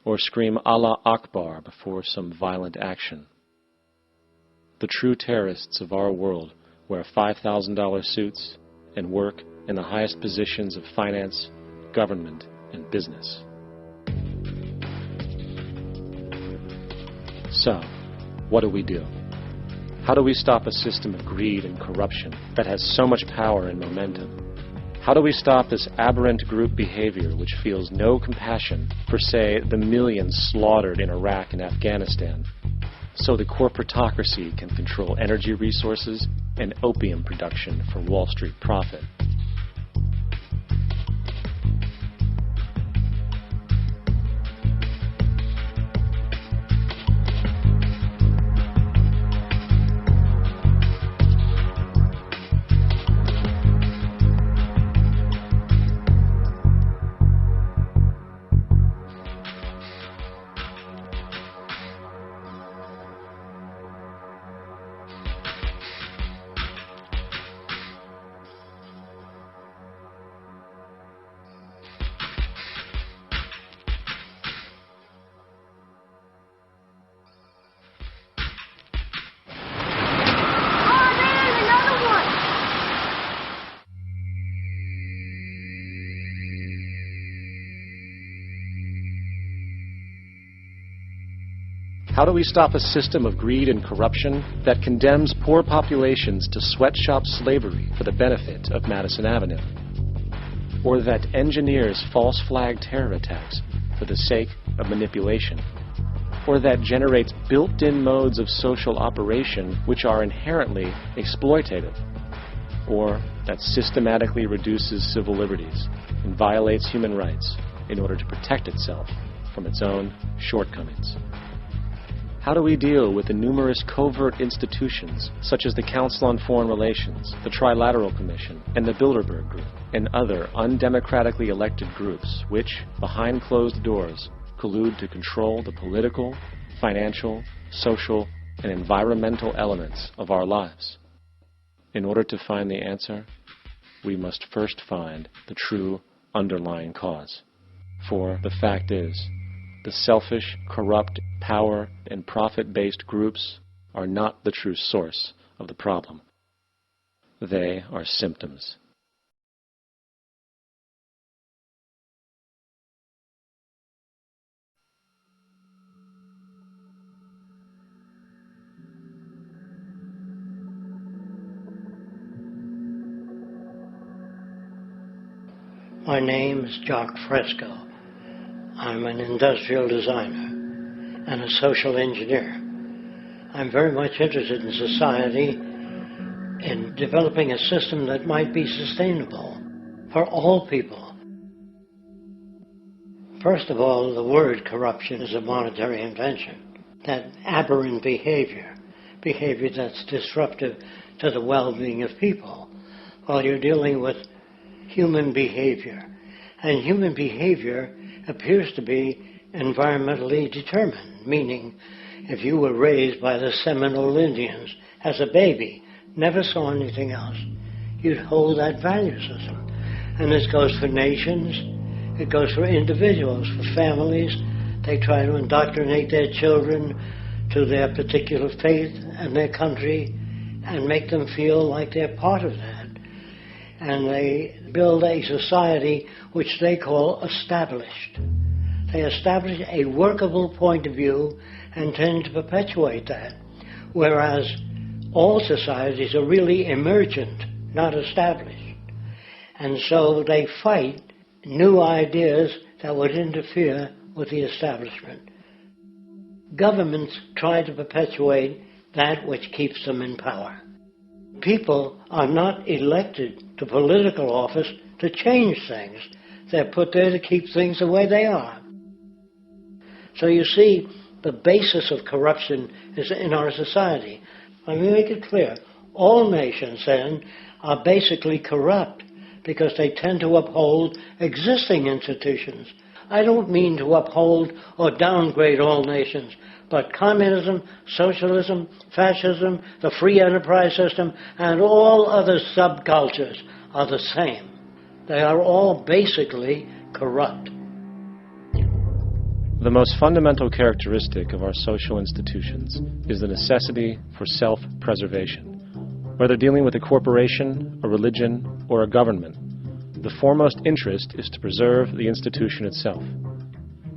or scream Allah Akbar before some violent action. The true terrorists of our world wear $5,000 suits and work in the highest positions of finance, government, and business. So, what do we do? How do we stop a system of greed and corruption that has so much power and momentum? How do we stop this aberrant group behavior which feels no compassion for, say, the millions slaughtered in Iraq and Afghanistan, so the corporatocracy can control energy resources and opium production for Wall Street profit? How do we stop a system of greed and corruption that condemns poor populations to sweatshop slavery for the benefit of Madison Avenue? Or that engineers false flag terror attacks for the sake of manipulation? Or that generates built-in modes of social operation which are inherently exploitative? Or that systematically reduces civil liberties and violates human rights in order to protect itself from its own shortcomings? How do we deal with the numerous covert institutions, such as the Council on Foreign Relations, the Trilateral Commission, and the Bilderberg Group, and other undemocratically elected groups which, behind closed doors, collude to control the political, financial, social, and environmental elements of our lives? In order to find the answer, we must first find the true underlying cause. For the fact is, the selfish, corrupt, power, and profit-based groups are not the true source of the problem. They are symptoms. My name is Jock Fresco. I'm an industrial designer and a social engineer. I'm very much interested in society, in developing a system that might be sustainable for all people. First of all, the word corruption is a monetary invention. That aberrant behavior that's disruptive to the well-being of people, while you're dealing with human behavior. And human behavior appears to be environmentally determined, meaning if you were raised by the Seminole Indians as a baby, never saw anything else, you'd hold that value system. And this goes for nations, it goes for individuals, for families. They try to indoctrinate their children to their particular faith and their country and make them feel like they're part of that. And they build a society which they call established. They establish a workable point of view and tend to perpetuate that, whereas all societies are really emergent, not established. And so they fight new ideas that would interfere with the establishment. Governments try to perpetuate that which keeps them in power. People are not elected to political office to change things. They're put there to keep things the way they are. So you see, the basis of corruption is in our society. Let me make it clear. All nations, then, are basically corrupt because they tend to uphold existing institutions. I don't mean to uphold or downgrade all nations, but communism, socialism, fascism, the free enterprise system, and all other subcultures are the same. They are all basically corrupt. The most fundamental characteristic of our social institutions is the necessity for self-preservation. Whether dealing with a corporation, a religion, or a government, the foremost interest is to preserve the institution itself.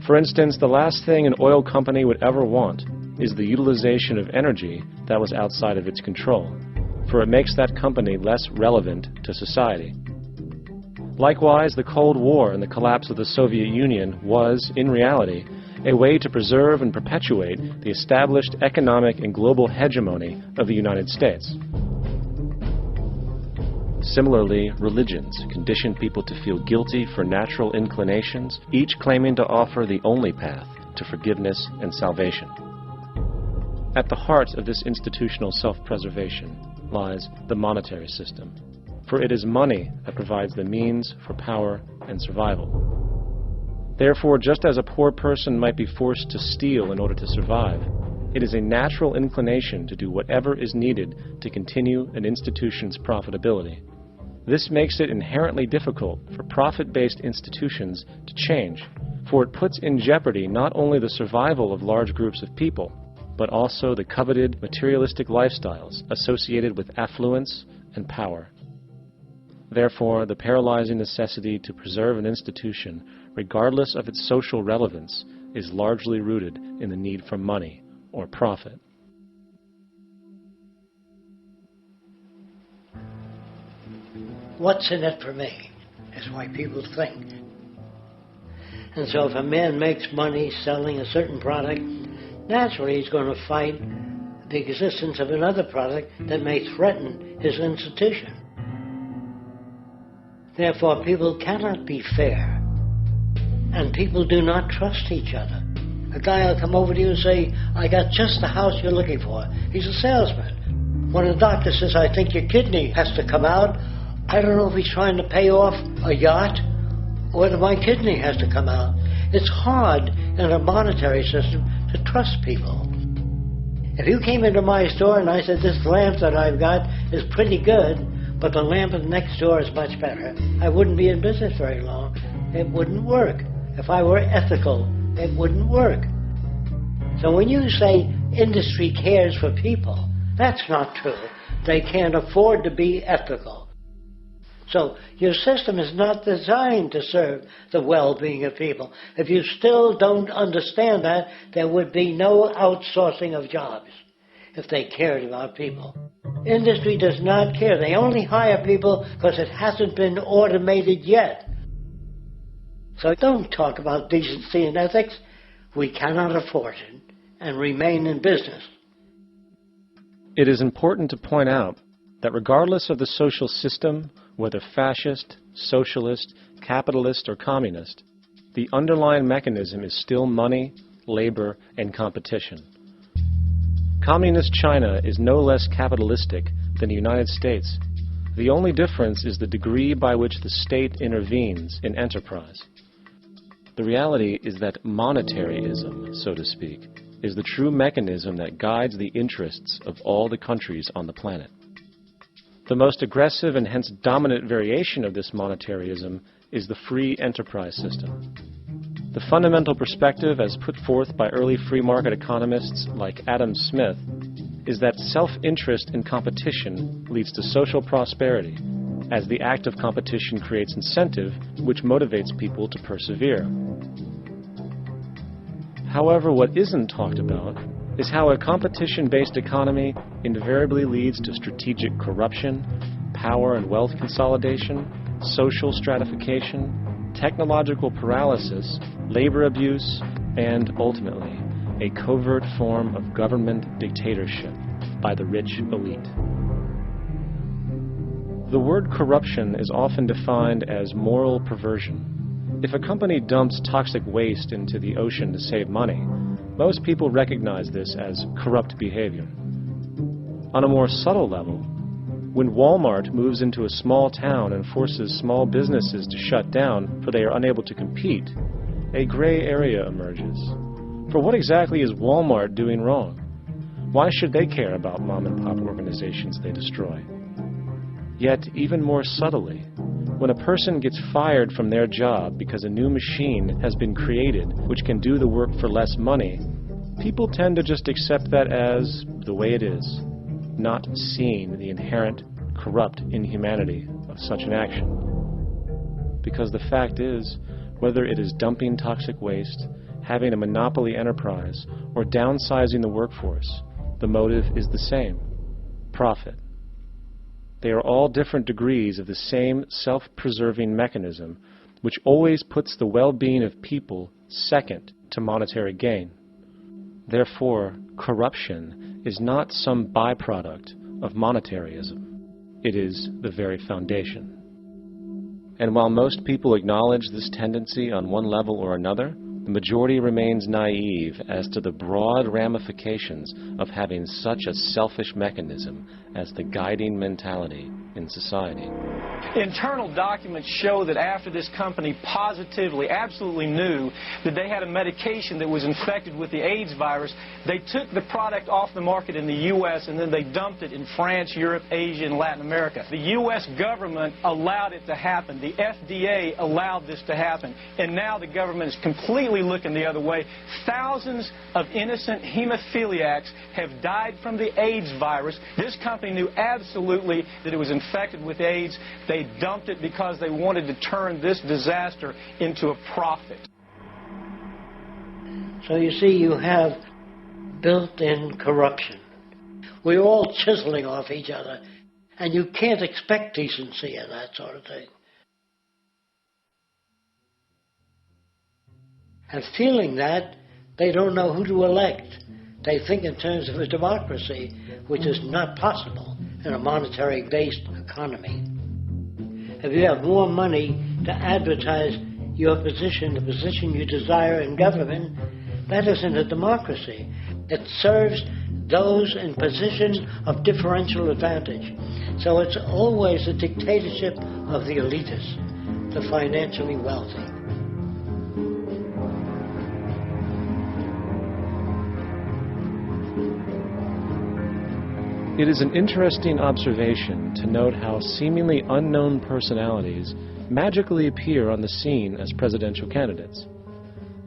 For instance, the last thing an oil company would ever want is the utilization of energy that was outside of its control, for it makes that company less relevant to society. Likewise, the Cold War and the collapse of the Soviet Union was, in reality, a way to preserve and perpetuate the established economic and global hegemony of the United States. Similarly, religions condition people to feel guilty for natural inclinations, each claiming to offer the only path to forgiveness and salvation. At the heart of this institutional self-preservation lies the monetary system, for it is money that provides the means for power and survival. Therefore, just as a poor person might be forced to steal in order to survive, it is a natural inclination to do whatever is needed to continue an institution's profitability. This makes it inherently difficult for profit-based institutions to change, for it puts in jeopardy not only the survival of large groups of people, but also the coveted materialistic lifestyles associated with affluence and power. Therefore, the paralyzing necessity to preserve an institution, regardless of its social relevance, is largely rooted in the need for money or profit. What's in it for me is why people think. And so if a man makes money selling a certain product, naturally he's going to fight the existence of another product that may threaten his institution. Therefore, people cannot be fair, and people do not trust each other. A guy will come over to you and say, I got just the house you're looking for. He's a salesman. When a doctor says, I think your kidney has to come out, I don't know if he's trying to pay off a yacht or whether my kidney has to come out. It's hard in a monetary system to trust people. If you came into my store and I said, this lamp that I've got is pretty good, but the lamp next door is much better, I wouldn't be in business very long. It wouldn't work. If I were ethical, it wouldn't work. So when you say industry cares for people, that's not true. They can't afford to be ethical. So your system is not designed to serve the well-being of people. If you still don't understand that, there would be no outsourcing of jobs if they cared about people. Industry does not care. They only hire people because it hasn't been automated yet. So don't talk about decency and ethics. We cannot afford it and remain in business. It is important to point out that regardless of the social system, whether fascist, socialist, capitalist, or communist, the underlying mechanism is still money, labor, and competition. Communist China is no less capitalistic than the United States. The only difference is the degree by which the state intervenes in enterprise. The reality is that monetaryism, so to speak, is the true mechanism that guides the interests of all the countries on the planet. The most aggressive and hence dominant variation of this monetaryism is the free enterprise system. The fundamental perspective as put forth by early free market economists like Adam Smith is that self-interest in competition leads to social prosperity, as the act of competition creates incentive which motivates people to persevere. However, what isn't talked about is how a competition-based economy invariably leads to strategic corruption, power and wealth consolidation, social stratification, technological paralysis, labor abuse, and ultimately, a covert form of government dictatorship by the rich elite. The word corruption is often defined as moral perversion. If a company dumps toxic waste into the ocean to save money, most people recognize this as corrupt behavior. On a more subtle level, when Walmart moves into a small town and forces small businesses to shut down for they are unable to compete, a gray area emerges. For what exactly is Walmart doing wrong? Why should they care about mom-and-pop organizations they destroy? Yet, even more subtly, when a person gets fired from their job because a new machine has been created which can do the work for less money, people tend to just accept that as the way it is, not seeing the inherent corrupt inhumanity of such an action. Because the fact is, whether it is dumping toxic waste, having a monopoly enterprise, or downsizing the workforce, the motive is the same: profit. They are all different degrees of the same self-preserving mechanism, which always puts the well-being of people second to monetary gain. Therefore, corruption is not some byproduct of monetaryism. It is the very foundation. And while most people acknowledge this tendency on one level or another, the majority remains naive as to the broad ramifications of having such a selfish mechanism as the guiding mentality in society. Internal documents show that after this company positively, absolutely knew that they had a medication that was infected with the AIDS virus, they took the product off the market in the U.S. and then they dumped it in France, Europe, Asia, and Latin America. The U.S. government allowed it to happen. The FDA allowed this to happen. And now the government is completely looking the other way. Thousands of innocent hemophiliacs have died from the AIDS virus. This company knew absolutely that it was infected with AIDS. They dumped it because they wanted to turn this disaster into a profit. So you see, you have built-in corruption. We're all chiseling off each other, and you can't expect decency and that sort of thing. And feeling that, they don't know who to elect. They think in terms of a democracy, which is not possible in a monetary-based economy. If you have more money to advertise your position, the position you desire in government, that isn't a democracy. It serves those in positions of differential advantage. So it's always a dictatorship of the elitists, the financially wealthy. It is an interesting observation to note how seemingly unknown personalities magically appear on the scene as presidential candidates.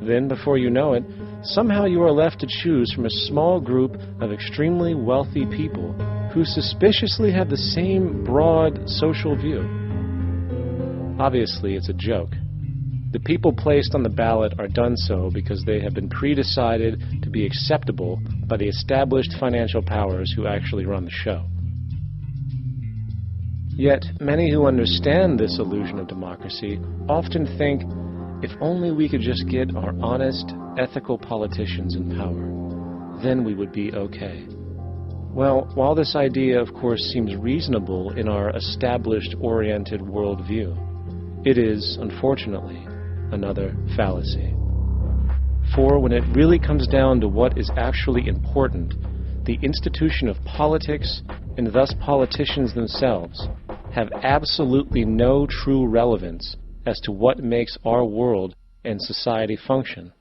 Then, before you know it, somehow you are left to choose from a small group of extremely wealthy people who suspiciously have the same broad social view. Obviously, it's a joke. The people placed on the ballot are done so because they have been pre-decided to be acceptable by the established financial powers who actually run the show. Yet, many who understand this illusion of democracy often think, if only we could just get our honest, ethical politicians in power, then we would be okay. Well, while this idea, of course, seems reasonable in our established, oriented worldview, it is, unfortunately, another fallacy. For when it really comes down to what is actually important, the institution of politics, and thus politicians themselves, have absolutely no true relevance as to what makes our world and society function.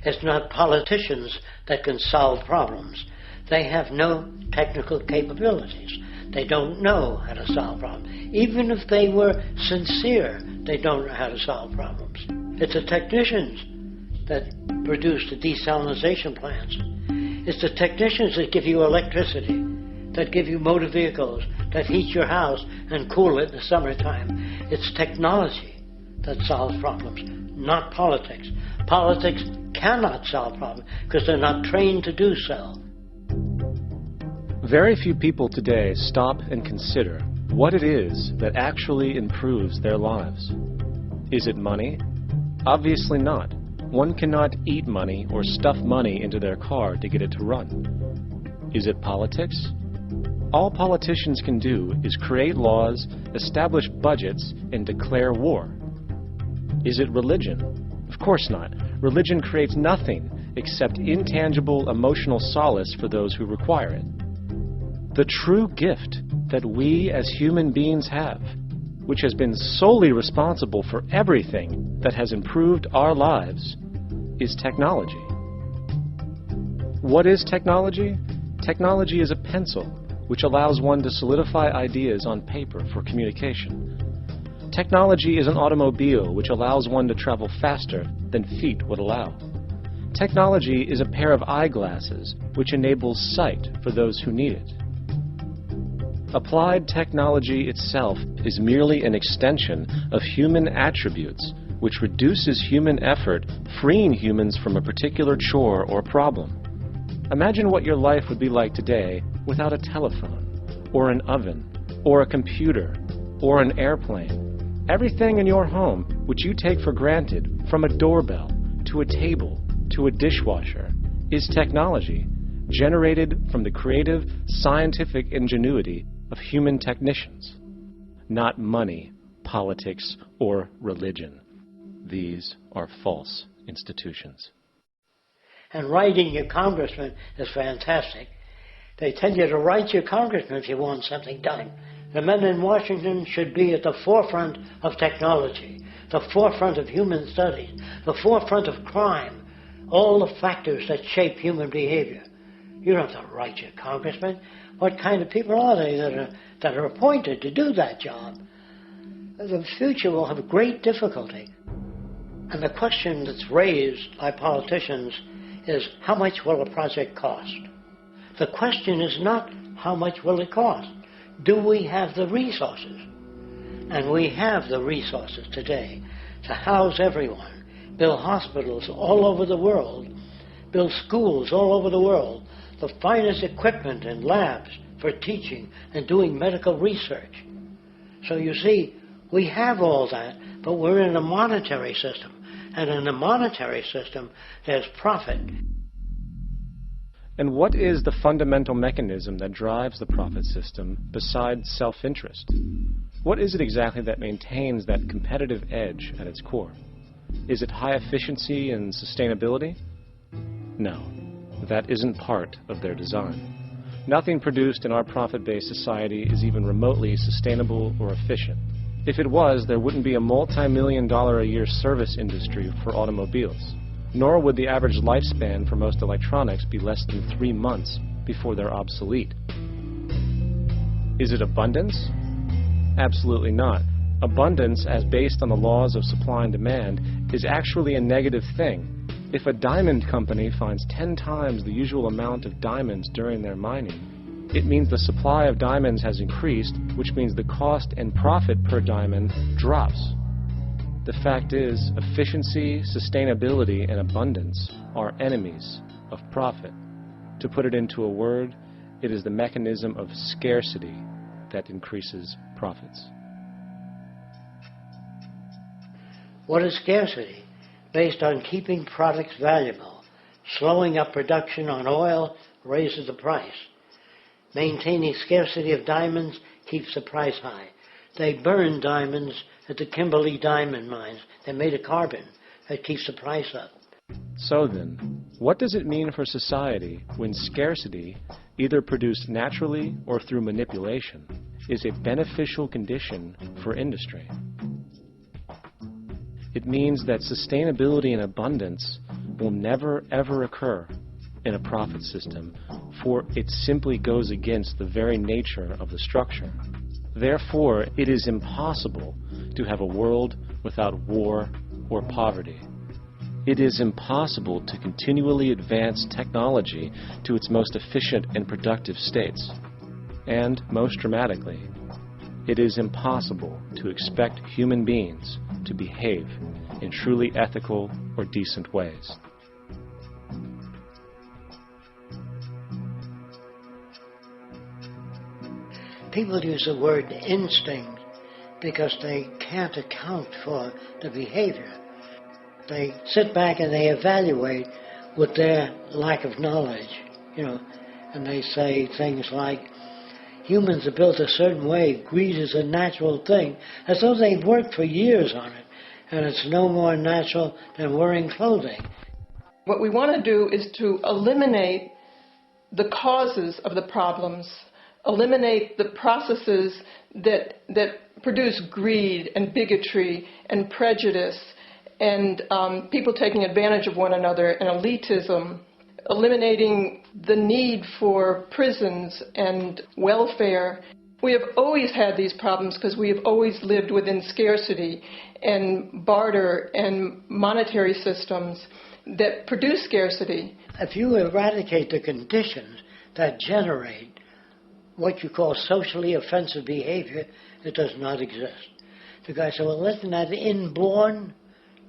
It's not politicians that can solve problems. They have no technical capabilities. They don't know how to solve problems. Even if they were sincere, they don't know how to solve problems. It's the technicians that produce the desalination plants. It's the technicians that give you electricity, that give you motor vehicles, that heat your house and cool it in the summertime. It's technology that solves problems, not politics. Politics cannot solve problems because they're not trained to do so. Very few people today stop and consider what it is that actually improves their lives. Is it money? Obviously not. One cannot eat money or stuff money into their car to get it to run. Is it politics? All politicians can do is create laws, establish budgets, and declare war. Is it religion? Of course not. Religion creates nothing except intangible emotional solace for those who require it. The true gift that we as human beings have, which has been solely responsible for everything that has improved our lives, is technology. What is technology? Technology is a pencil which allows one to solidify ideas on paper for communication. Technology is an automobile which allows one to travel faster than feet would allow. Technology is a pair of eyeglasses which enables sight for those who need it. Applied technology itself is merely an extension of human attributes which reduces human effort, freeing humans from a particular chore or problem. Imagine what your life would be like today without a telephone, or an oven, or a computer, or an airplane. Everything in your home which you take for granted, from a doorbell, to a table, to a dishwasher, is technology generated from the creative, scientific ingenuity of human technicians, not money, politics, or religion. These are false institutions. And writing your congressman is fantastic. They tell you to write your congressman if you want something done. The men in Washington should be at the forefront of technology, the forefront of human studies, the forefront of crime, all the factors that shape human behavior. You don't have to write your congressman. What kind of people are they that are appointed to do that job? The future will have great difficulty. And the question that's raised by politicians is, how much will a project cost? The question is not, how much will it cost? Do we have the resources? And we have the resources today to house everyone, build hospitals all over the world, build schools all over the world, the finest equipment and labs for teaching and doing medical research. So you see, we have all that, but we're in a monetary system. And in a monetary system, there's profit. And what is the fundamental mechanism that drives the profit system besides self-interest? What is it exactly that maintains that competitive edge at its core? Is it high efficiency and sustainability? No, that isn't part of their design. Nothing produced in our profit-based society is even remotely sustainable or efficient. If it was, there wouldn't be a multi-million-dollar-a-year service industry for automobiles, nor would the average lifespan for most electronics be less than 3 months before they're obsolete. Is it abundance? Absolutely not. Abundance, as based on the laws of supply and demand, is actually a negative thing. If a diamond company finds 10 times the usual amount of diamonds during their mining, it means the supply of diamonds has increased, which means the cost and profit per diamond drops. The fact is, efficiency, sustainability, and abundance are enemies of profit. To put it into a word, it is the mechanism of scarcity that increases profits. What is scarcity? Based on keeping products valuable. Slowing up production on oil raises the price. Maintaining scarcity of diamonds keeps the price high. They burn diamonds at the Kimberley diamond mines. They made a carbon that keeps the price up. So then, what does it mean for society when scarcity, either produced naturally or through manipulation, is a beneficial condition for industry? It means that sustainability and abundance will never ever occur in a profit system, for it simply goes against the very nature of the structure. Therefore, it is impossible to have a world without war or poverty. It is impossible to continually advance technology to its most efficient and productive states. And, most dramatically, it is impossible to expect human beings to behave in truly ethical or decent ways. People use the word instinct because they can't account for the behavior. They sit back and they evaluate with their lack of knowledge, and they say things like, humans are built a certain way, greed is a natural thing, as though they've worked for years on it, and it's no more natural than wearing clothing. What we want to do is to eliminate the causes of the problems, eliminate the processes that produce greed and bigotry and prejudice and people taking advantage of one another and elitism, eliminating the need for prisons and welfare. We have always had these problems because we have always lived within scarcity and barter and monetary systems that produce scarcity. If you eradicate the conditions that generate what you call socially offensive behavior, it does not exist. The guy said, well, isn't that inborn?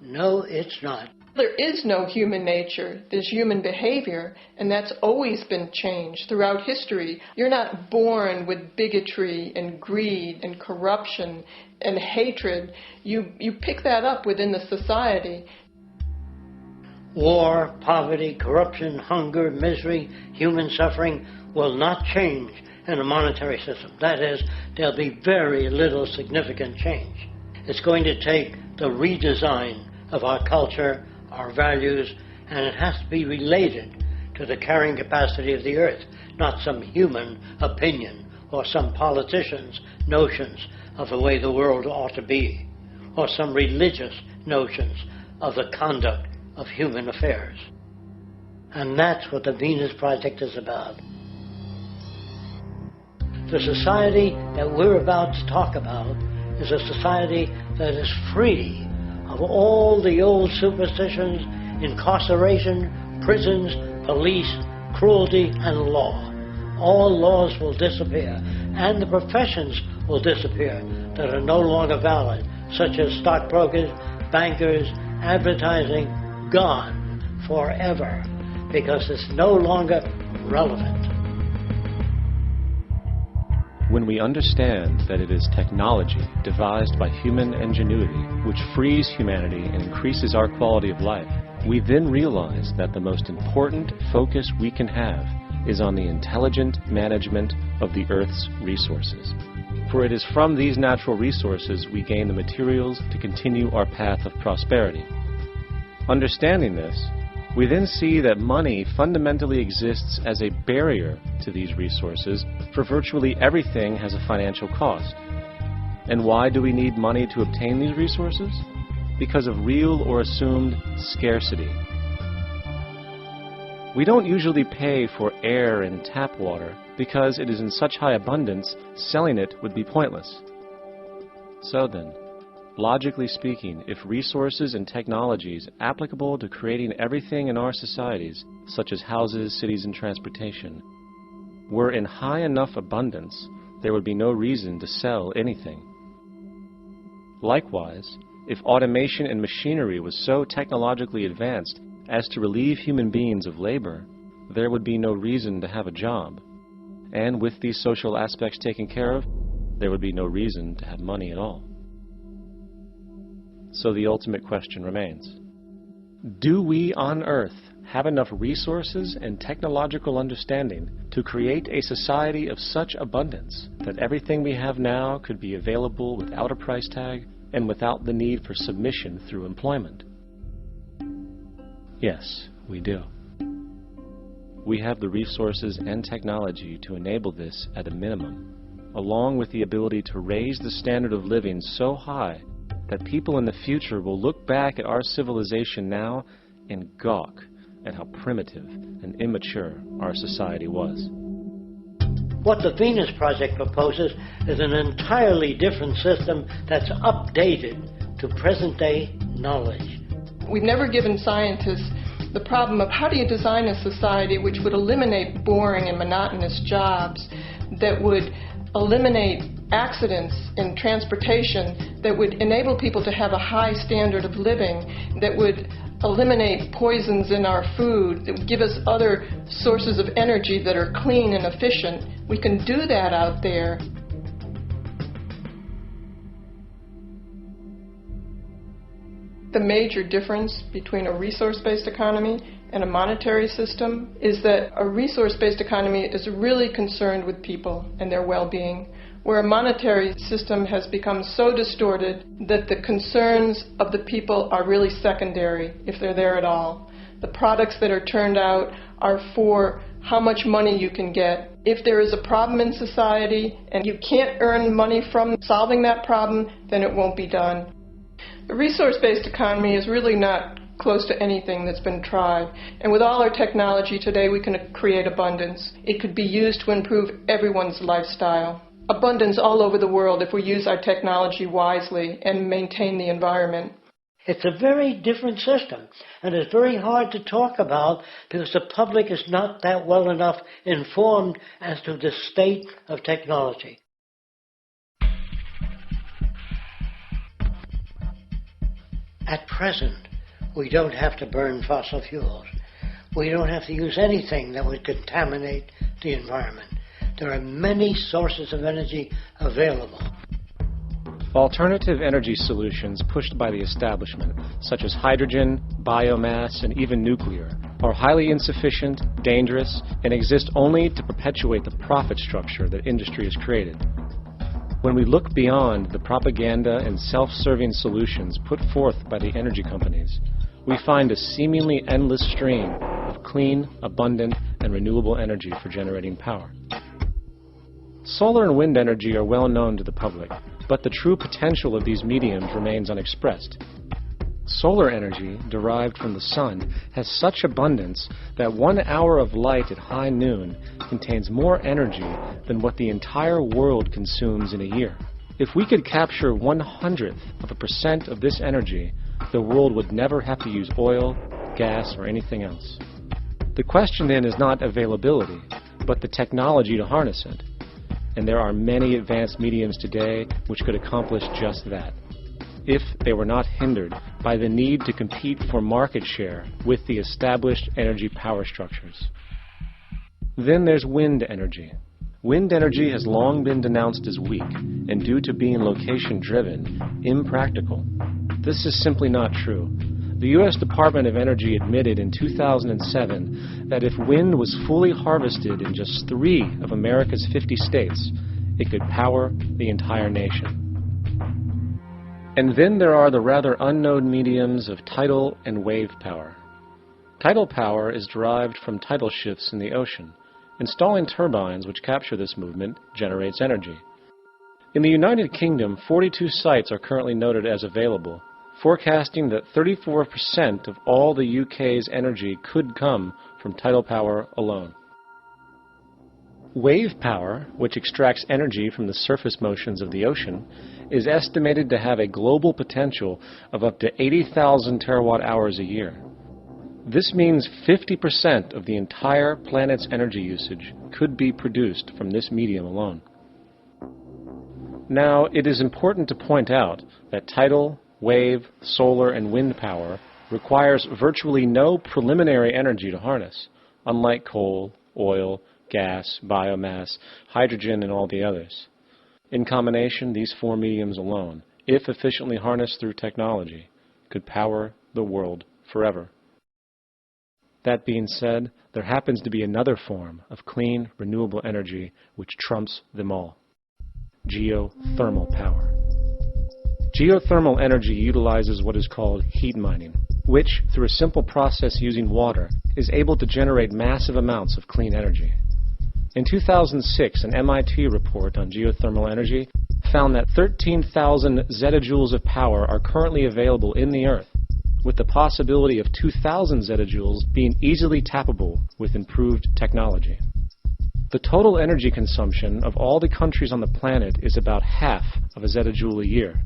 No, it's not. There is no human nature. There's human behavior, and that's always been changed throughout history. You're not born with bigotry and greed and corruption and hatred. You pick that up within the society. War, poverty, corruption, hunger, misery, human suffering will not change in a monetary system. That is, there'll be very little significant change. It's going to take the redesign of our culture, our values, and it has to be related to the carrying capacity of the earth, not some human opinion or some politician's notions of the way the world ought to be, or some religious notions of the conduct of human affairs. And that's what the Venus Project is about. The society that we're about to talk about is a society that is free of all the old superstitions, incarceration, prisons, police, cruelty, and law. All laws will disappear, and the professions will disappear that are no longer valid, such as stockbrokers, bankers, advertising, gone forever, because it's no longer relevant. When we understand that it is technology devised by human ingenuity which frees humanity and increases our quality of life, we then realize that the most important focus we can have is on the intelligent management of the Earth's resources. For it is from these natural resources we gain the materials to continue our path of prosperity. Understanding this, we then see that money fundamentally exists as a barrier to these resources, for virtually everything has a financial cost. And why do we need money to obtain these resources? Because of real or assumed scarcity. We don't usually pay for air and tap water because it is in such high abundance, selling it would be pointless. So then, logically speaking, if resources and technologies applicable to creating everything in our societies, such as houses, cities, and transportation, were in high enough abundance, there would be no reason to sell anything. Likewise, if automation and machinery was so technologically advanced as to relieve human beings of labor, there would be no reason to have a job. And with these social aspects taken care of, there would be no reason to have money at all. So the ultimate question remains: do we on Earth have enough resources and technological understanding to create a society of such abundance that everything we have now could be available without a price tag and without the need for submission through employment? Yes, we do. We have the resources and technology to enable this at a minimum, along with the ability to raise the standard of living so high that people in the future will look back at our civilization now and gawk at how primitive and immature our society was. What the Venus Project proposes is an entirely different system that's updated to present-day knowledge. We've never given scientists the problem of how do you design a society which would eliminate boring and monotonous jobs, that would eliminate accidents in transportation, that would enable people to have a high standard of living, that would eliminate poisons in our food, that would give us other sources of energy that are clean and efficient. We can do that out there. The major difference between a resource-based economy and a monetary system is that a resource-based economy is really concerned with people and their well-being, where a monetary system has become so distorted that the concerns of the people are really secondary, if they're there at all. The products that are turned out are for how much money you can get. If there is a problem in society and you can't earn money from solving that problem, then it won't be done. The resource-based economy is really not close to anything that's been tried. And with all our technology today, we can create abundance. It could be used to improve everyone's lifestyle. Abundance all over the world if we use our technology wisely and maintain the environment. It's a very different system, and it's very hard to talk about because the public is not that well enough informed as to the state of technology. At present, we don't have to burn fossil fuels. We don't have to use anything that would contaminate the environment. There are many sources of energy available. Alternative energy solutions pushed by the establishment, such as hydrogen, biomass, and even nuclear, are highly insufficient, dangerous, and exist only to perpetuate the profit structure that industry has created. When we look beyond the propaganda and self-serving solutions put forth by the energy companies, we find a seemingly endless stream of clean, abundant, and renewable energy for generating power. Solar and wind energy are well known to the public, but the true potential of these mediums remains unexpressed. Solar energy, derived from the sun, has such abundance that 1 hour of light at high noon contains more energy than what the entire world consumes in a year. If we could capture 1/100% of this energy, the world would never have to use oil, gas, or anything else. The question then is not availability, but the technology to harness it. And there are many advanced mediums today which could accomplish just that, if they were not hindered by the need to compete for market share with the established energy power structures. Then there's wind energy. Wind energy has long been denounced as weak, and due to being location-driven, impractical. This is simply not true. The U.S. Department of Energy admitted in 2007 that if wind was fully harvested in just 3 of America's 50 states, it could power the entire nation. And then there are the rather unknown mediums of tidal and wave power. Tidal power is derived from tidal shifts in the ocean. Installing turbines which capture this movement generates energy. In the United Kingdom, 42 sites are currently noted as available, forecasting that 34% of all the UK's energy could come from tidal power alone. Wave power, which extracts energy from the surface motions of the ocean, is estimated to have a global potential of up to 80,000 terawatt-hours a year. This means 50% of the entire planet's energy usage could be produced from this medium alone. Now, it is important to point out that tidal, wave, solar, and wind power requires virtually no preliminary energy to harness, unlike coal, oil, gas, biomass, hydrogen, and all the others. In combination, these 4 mediums alone, if efficiently harnessed through technology, could power the world forever. That being said, there happens to be another form of clean, renewable energy which trumps them all: geothermal power. Geothermal energy utilizes what is called heat mining, which, through a simple process using water, is able to generate massive amounts of clean energy. In 2006, an MIT report on geothermal energy found that 13,000 zettajoules of power are currently available in the Earth, with the possibility of 2,000 zettajoules being easily tappable with improved technology. The total energy consumption of all the countries on the planet is about half of a zettajoule a year.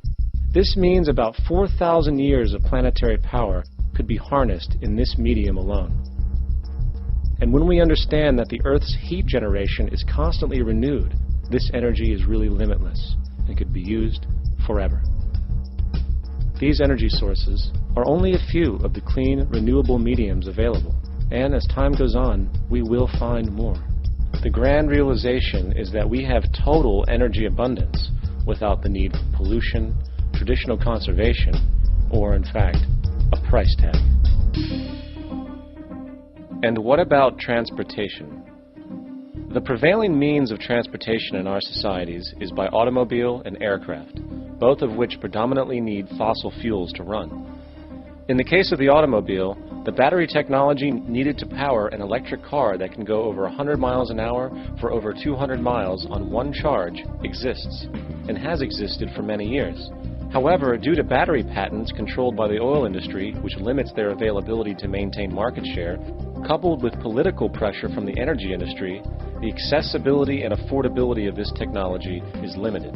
This means about 4,000 years of planetary power could be harnessed in this medium alone. And when we understand that the Earth's heat generation is constantly renewed, this energy is really limitless and could be used forever. These energy sources are only a few of the clean, renewable mediums available, and as time goes on, we will find more. The grand realization is that we have total energy abundance without the need for pollution, traditional conservation, or in fact, a price tag. And what about transportation? The prevailing means of transportation in our societies is by automobile and aircraft, both of which predominantly need fossil fuels to run. In the case of the automobile, the battery technology needed to power an electric car that can go over 100 miles an hour for over 200 miles on one charge exists, and has existed for many years. However, due to battery patents controlled by the oil industry, which limits their availability to maintain market share, coupled with political pressure from the energy industry, the accessibility and affordability of this technology is limited.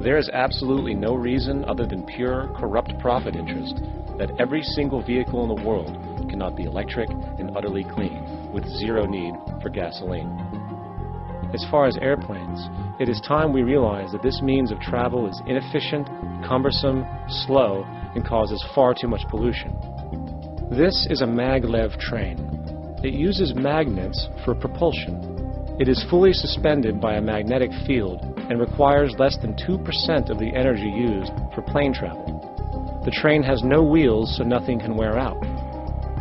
There is absolutely no reason other than pure, corrupt profit interest that every single vehicle in the world cannot be electric and utterly clean, with zero need for gasoline. As far as airplanes, it is time we realize that this means of travel is inefficient, cumbersome, slow, and causes far too much pollution. This is a maglev train. It uses magnets for propulsion. It is fully suspended by a magnetic field and requires less than 2% of the energy used for plane travel. The train has no wheels, so nothing can wear out.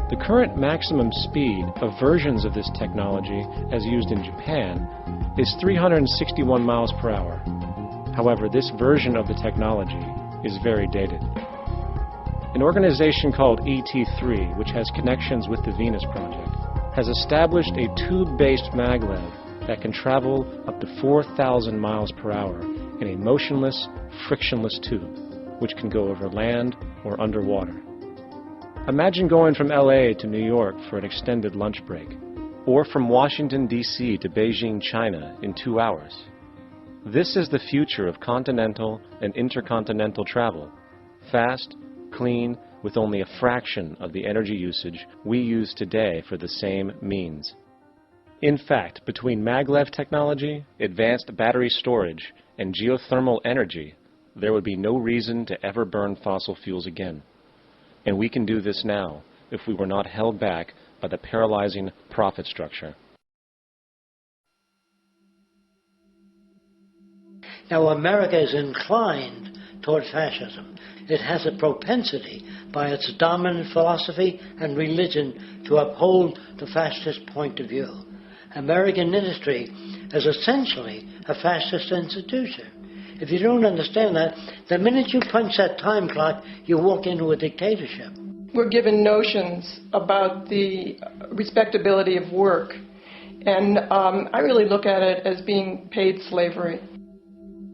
The current maximum speed of versions of this technology, as used in Japan, is 361 miles per hour. However, this version of the technology is very dated. An organization called ET3, which has connections with the Venus Project, has established a tube-based maglev that can travel up to 4,000 miles per hour in a motionless, frictionless tube, which can go over land or underwater. Imagine going from LA to New York for an extended lunch break, or from Washington, D.C. to Beijing, China in 2 hours. This is the future of continental and intercontinental travel. Fast, clean, with only a fraction of the energy usage we use today for the same means. In fact, between maglev technology, advanced battery storage, and geothermal energy, there would be no reason to ever burn fossil fuels again. And we can do this now if we were not held back by the paralyzing profit structure. Now, America is inclined toward fascism. It has a propensity, by its dominant philosophy and religion, to uphold the fascist point of view. American industry is essentially a fascist institution. If you don't understand that, the minute you punch that time clock, you walk into a dictatorship. We're given notions about the respectability of work, and I really look at it as being paid slavery.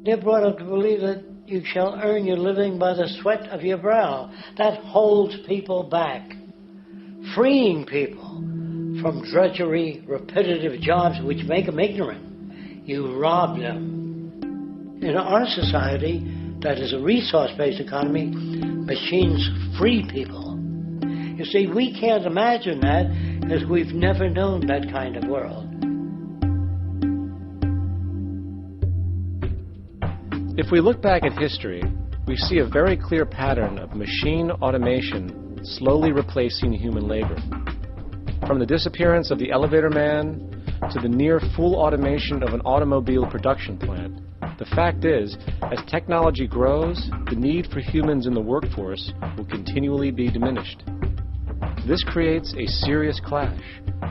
They're brought up to believe that you shall earn your living by the sweat of your brow. That holds people back, freeing people from drudgery, repetitive jobs which make them ignorant. You rob them. In our society, that is a resource-based economy, machines free people. You see, we can't imagine that, as we've never known that kind of world. If we look back at history, we see a very clear pattern of machine automation slowly replacing human labor. From the disappearance of the elevator man to the near full automation of an automobile production plant, the fact is, as technology grows, the need for humans in the workforce will continually be diminished. This creates a serious clash,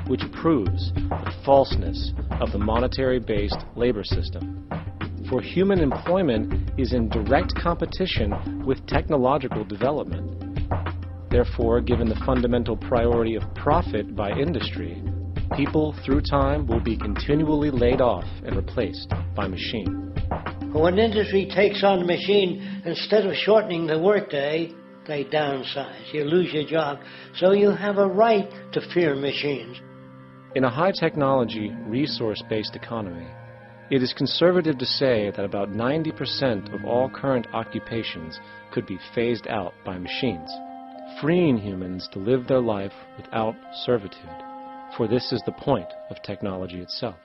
which proves the falseness of the monetary-based labor system. for human employment is in direct competition with technological development. Therefore, given the fundamental priority of profit by industry, people through time will be continually laid off and replaced by machine. When industry takes on a machine, instead of shortening the workday, they downsize. You lose your job. So you have a right to fear machines. In a high-technology, resource-based economy, it is conservative to say that about 90% of all current occupations could be phased out by machines, freeing humans to live their life without servitude, for this is the point of technology itself.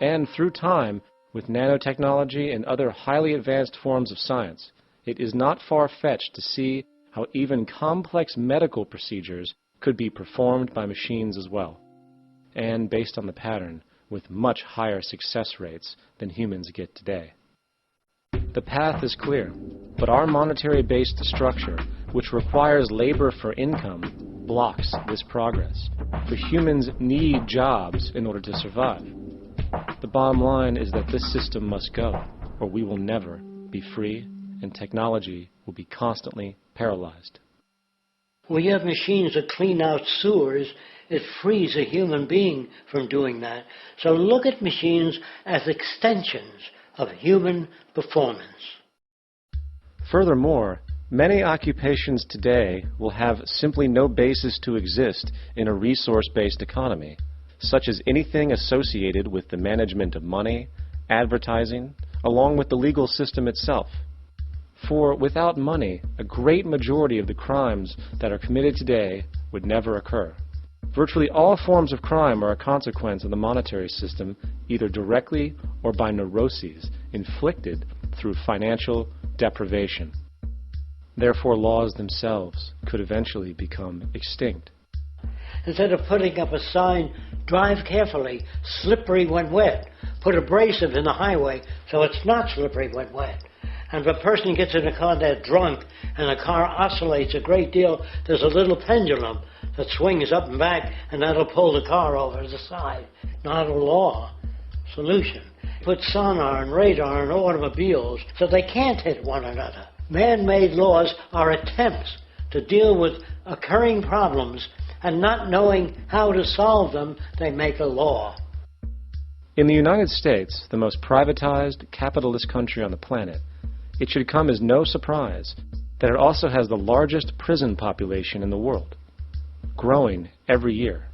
And through time, with nanotechnology and other highly advanced forms of science, it is not far-fetched to see how even complex medical procedures could be performed by machines as well, and based on the pattern, with much higher success rates than humans get today. The path is clear, but our monetary-based structure, which requires labor for income, blocks this progress. For humans need jobs in order to survive. The bottom line is that this system must go, or we will never be free, and technology will be constantly paralyzed. We have machines that clean out sewers. It frees a human being from doing that. So look at machines as extensions of human performance. Furthermore, many occupations today will have simply no basis to exist in a resource-based economy, such as anything associated with the management of money, advertising, along with the legal system itself. For without money, a great majority of the crimes that are committed today would never occur. Virtually all forms of crime are a consequence of the monetary system, either directly or by neuroses inflicted through financial deprivation. Therefore, laws themselves could eventually become extinct. Instead of putting up a sign, drive carefully, slippery when wet, put abrasive in the highway so it's not slippery when wet. And if a person gets in a car that's drunk and the car oscillates a great deal, there's a little pendulum that swings up and back, and that'll pull the car over to the side. Not a law solution. Put sonar and radar in automobiles so they can't hit one another. Man-made laws are attempts to deal with occurring problems, and not knowing how to solve them, they make a law. In the United States, the most privatized, capitalist country on the planet, it should come as no surprise that it also has the largest prison population in the world, growing every year.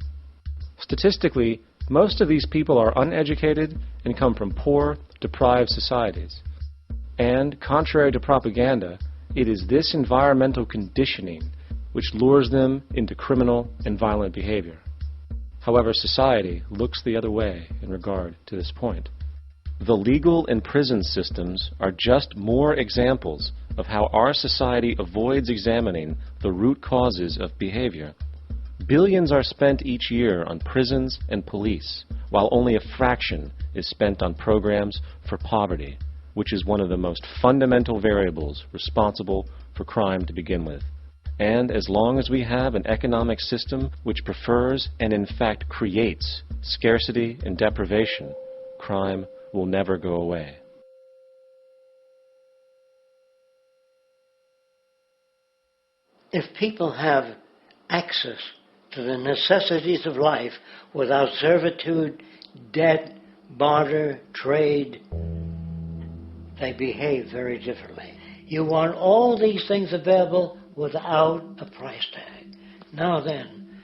Statistically, most of these people are uneducated and come from poor, deprived societies. And, contrary to propaganda, it is this environmental conditioning which lures them into criminal and violent behavior. However, society looks the other way in regard to this point. The legal and prison systems are just more examples of how our society avoids examining the root causes of behavior. Billions are spent each year on prisons and police, while only a fraction is spent on programs for poverty, which is one of the most fundamental variables responsible for crime to begin with. And as long as we have an economic system which prefers and in fact creates scarcity and deprivation, crime will never go away. If people have access to the necessities of life without servitude, debt, barter, trade, they behave very differently. You want all these things available without a price tag. Now then,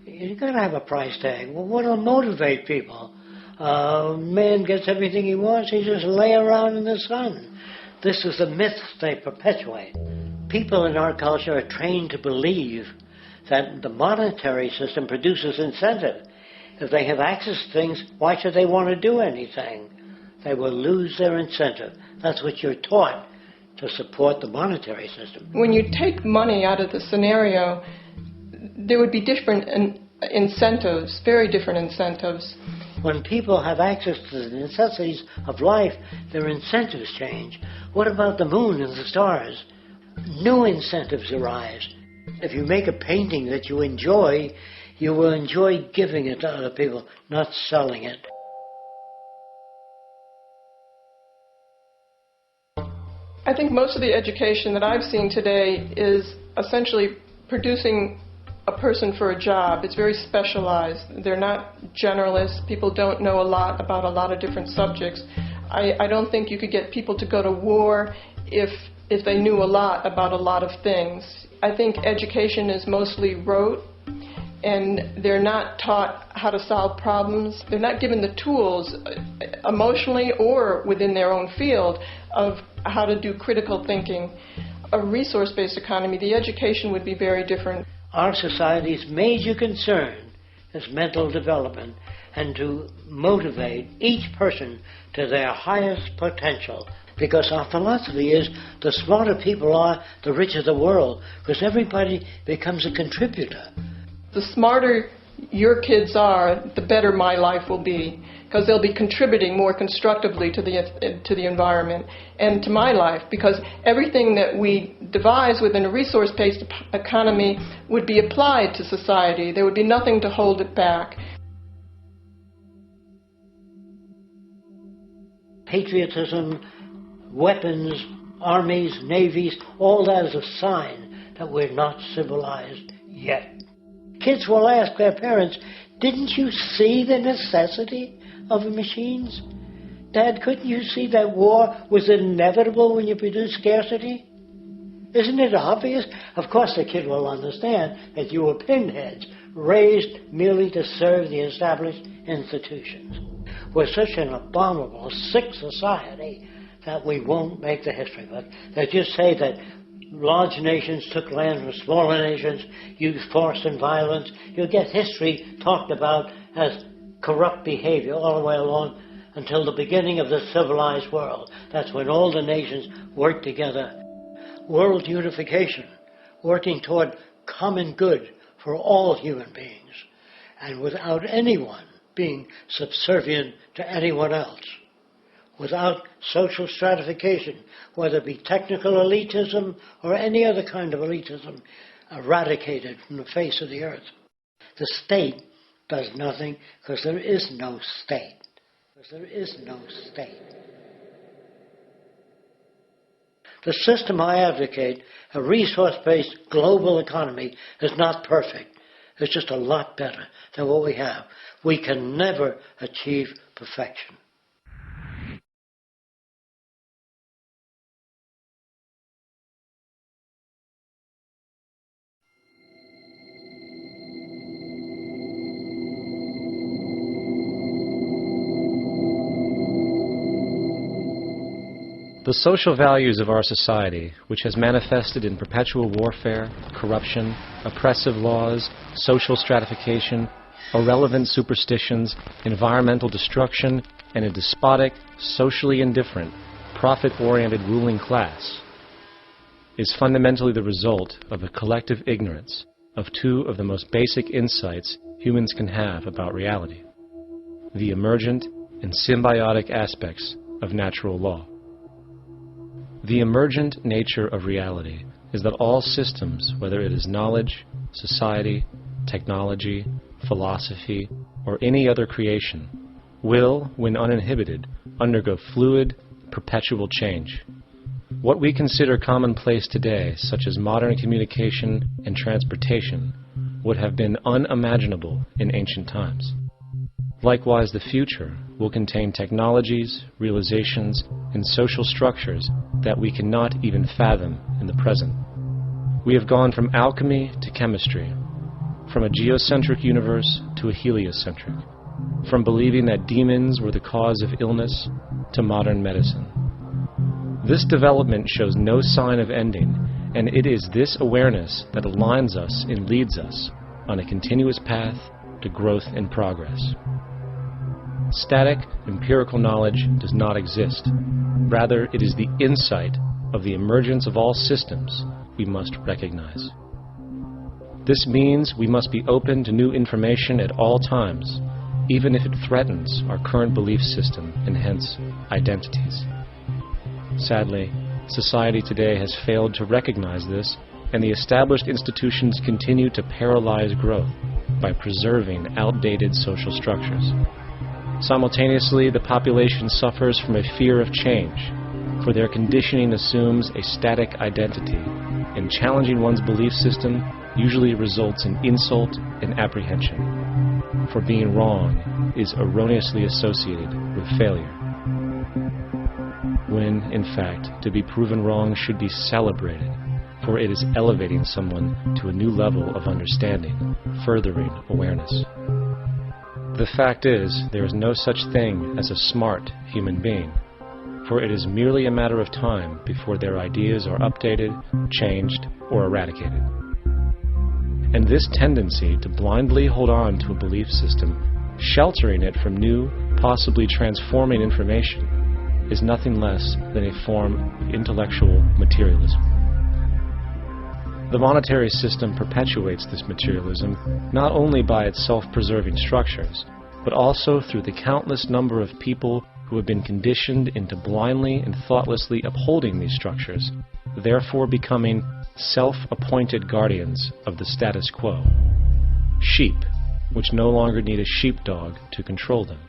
you've got to have a price tag. Well, what will motivate people? Man gets everything he wants, he just lay around in the sun. This is the myth they perpetuate. People in our culture are trained to believe that the monetary system produces incentive. If they have access to things, why should they want to do anything? They will lose their incentive. That's what you're taught to support the monetary system. When you take money out of the scenario, there would be different incentives, very different incentives. When people have access to the necessities of life, their incentives change. What about the moon and the stars? New incentives arise. If you make a painting that you enjoy, you will enjoy giving it to other people, not selling it. I think most of the education that I've seen today is essentially producing a person for a job. It's very specialized. They're not generalists. People don't know a lot about a lot of different subjects. I don't think you could get people to go to war if they knew a lot about a lot of things. I think education is mostly rote, and they're not taught how to solve problems. They're not given the tools emotionally or within their own field of how to do critical thinking. A resource-based economy, the education would be very different. Our society's major concern is mental development and to motivate each person to their highest potential. Because our philosophy is the smarter people are, the richer the world, because everybody becomes a contributor. The smarter your kids are, the better my life will be, because they'll be contributing more constructively to the environment and to my life, because everything that we devise within a resource-based economy would be applied to society. There would be nothing to hold it back. Patriotism, weapons, armies, navies, all that is a sign that we're not civilized yet. Kids will ask their parents, didn't you see the necessity of machines? Dad, couldn't you see that war was inevitable when you produce scarcity? Isn't it obvious? Of course the kid will understand that you were pinheads, raised merely to serve the established institutions. We're such an abominable, sick society that we won't make the history book. They just say that large nations took land from smaller nations, used force and violence. You'll get history talked about as corrupt behavior all the way along until the beginning of the civilized world. That's when all the nations worked together. World unification, working toward common good for all human beings, and without anyone being subservient to anyone else. Without social stratification, whether it be technical elitism or any other kind of elitism, eradicated from the face of the earth. The state does nothing because there is no state. There is no state. The system I advocate, a resource-based global economy, is not perfect. It's just a lot better than what we have. We can never achieve perfection. The social values of our society, which has manifested in perpetual warfare, corruption, oppressive laws, social stratification, irrelevant superstitions, environmental destruction, and a despotic, socially indifferent, profit-oriented ruling class, is fundamentally the result of a collective ignorance of two of the most basic insights humans can have about reality: the emergent and symbiotic aspects of natural law. The emergent nature of reality is that all systems, whether it is knowledge, society, technology, philosophy, or any other creation, will, when uninhibited, undergo fluid, perpetual change. What we consider commonplace today, such as modern communication and transportation, would have been unimaginable in ancient times. Likewise, the future will contain technologies, realizations, and social structures that we cannot even fathom in the present. We have gone from alchemy to chemistry, from a geocentric universe to a heliocentric, from believing that demons were the cause of illness to modern medicine. This development shows no sign of ending, and it is this awareness that aligns us and leads us on a continuous path to growth and progress. Static, empirical knowledge does not exist. Rather, it is the insight of the emergence of all systems we must recognize. This means we must be open to new information at all times, even if it threatens our current belief system and hence identities. Sadly, society today has failed to recognize this, and the established institutions continue to paralyze growth by preserving outdated social structures. Simultaneously, the population suffers from a fear of change, for their conditioning assumes a static identity, and challenging one's belief system usually results in insult and apprehension, for being wrong is erroneously associated with failure, when, in fact, to be proven wrong should be celebrated, for it is elevating someone to a new level of understanding, furthering awareness. The fact is, there is no such thing as a smart human being, for it is merely a matter of time before their ideas are updated, changed, or eradicated. And this tendency to blindly hold on to a belief system, sheltering it from new, possibly transforming information, is nothing less than a form of intellectual materialism. The monetary system perpetuates this materialism not only by its self-preserving structures, but also through the countless number of people who have been conditioned into blindly and thoughtlessly upholding these structures, therefore becoming self-appointed guardians of the status quo. Sheep, which no longer need a sheepdog to control them,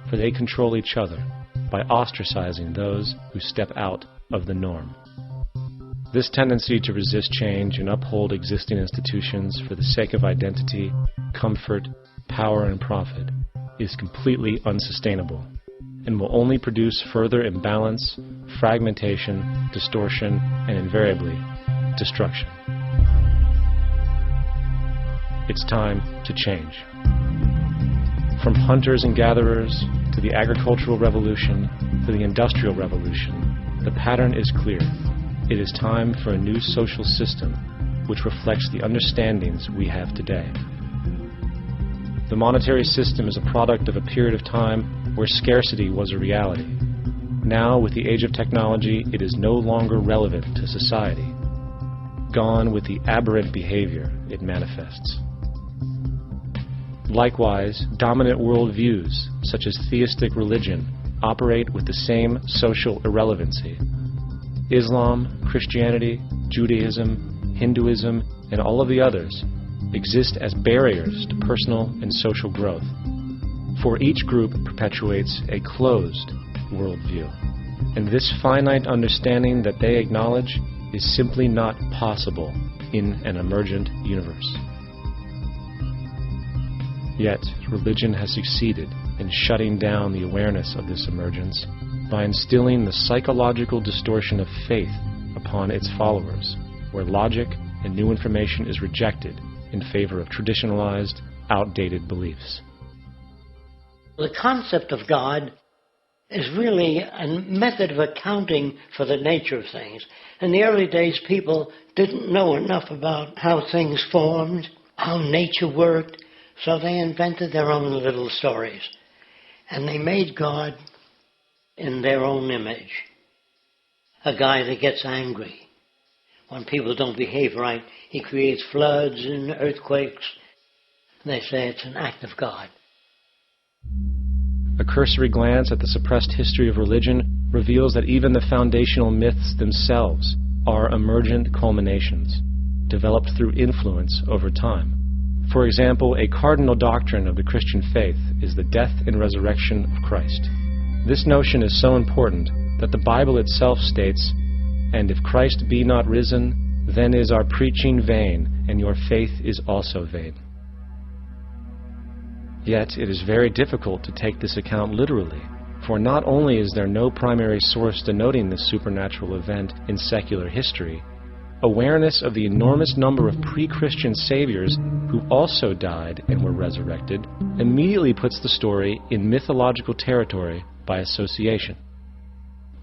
for they control each other by ostracizing those who step out of the norm. This tendency to resist change and uphold existing institutions for the sake of identity, comfort, power, and profit is completely unsustainable and will only produce further imbalance, fragmentation, distortion, and invariably, destruction. It's time to change. From hunters and gatherers to the agricultural revolution to the industrial revolution, the pattern is clear. It is time for a new social system which reflects the understandings we have today. The monetary system is a product of a period of time where scarcity was a reality. Now, with the age of technology, it is no longer relevant to society. Gone with the aberrant behavior it manifests. Likewise, dominant worldviews, such as theistic religion, operate with the same social irrelevancy. Islam, Christianity, Judaism, Hinduism, and all of the others exist as barriers to personal and social growth, for each group perpetuates a closed worldview, and this finite understanding that they acknowledge is simply not possible in an emergent universe. Yet, religion has succeeded in shutting down the awareness of this emergence by instilling the psychological distortion of faith upon its followers, where logic and new information is rejected in favor of traditionalized, outdated beliefs. The concept of God is really a method of accounting for the nature of things. In the early days, people didn't know enough about how things formed, how nature worked, so they invented their own little stories. And they made God in their own image. A guy that gets angry. When people don't behave right, he creates floods and earthquakes. They say it's an act of God. A cursory glance at the suppressed history of religion reveals that even the foundational myths themselves are emergent culminations, developed through influence over time. For example, a cardinal doctrine of the Christian faith is the death and resurrection of Christ. This notion is so important that the Bible itself states, "And if Christ be not risen, then is our preaching vain, and your faith is also vain." Yet it is very difficult to take this account literally, for not only is there no primary source denoting this supernatural event in secular history, awareness of the enormous number of pre-Christian saviors who also died and were resurrected immediately puts the story in mythological territory by association.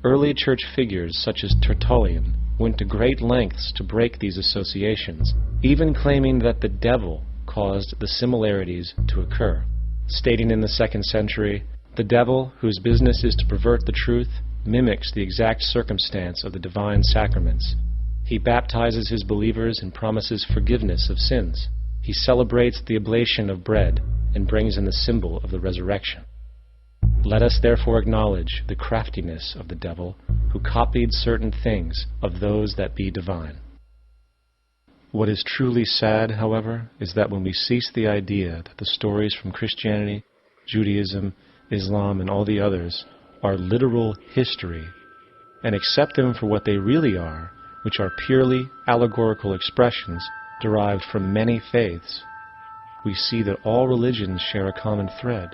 Early church figures such as Tertullian went to great lengths to break these associations, even claiming that the devil caused the similarities to occur, stating in the 2nd century, "The devil, whose business is to pervert the truth, mimics the exact circumstance of the divine sacraments. He baptizes his believers and promises forgiveness of sins. He celebrates the oblation of bread and brings in the symbol of the resurrection. Let us therefore acknowledge the craftiness of the devil, who copied certain things of those that be divine." What is truly sad, however, is that when we cease the idea that the stories from Christianity, Judaism, Islam, and all the others are literal history, and accept them for what they really are, which are purely allegorical expressions derived from many faiths, we see that all religions share a common thread.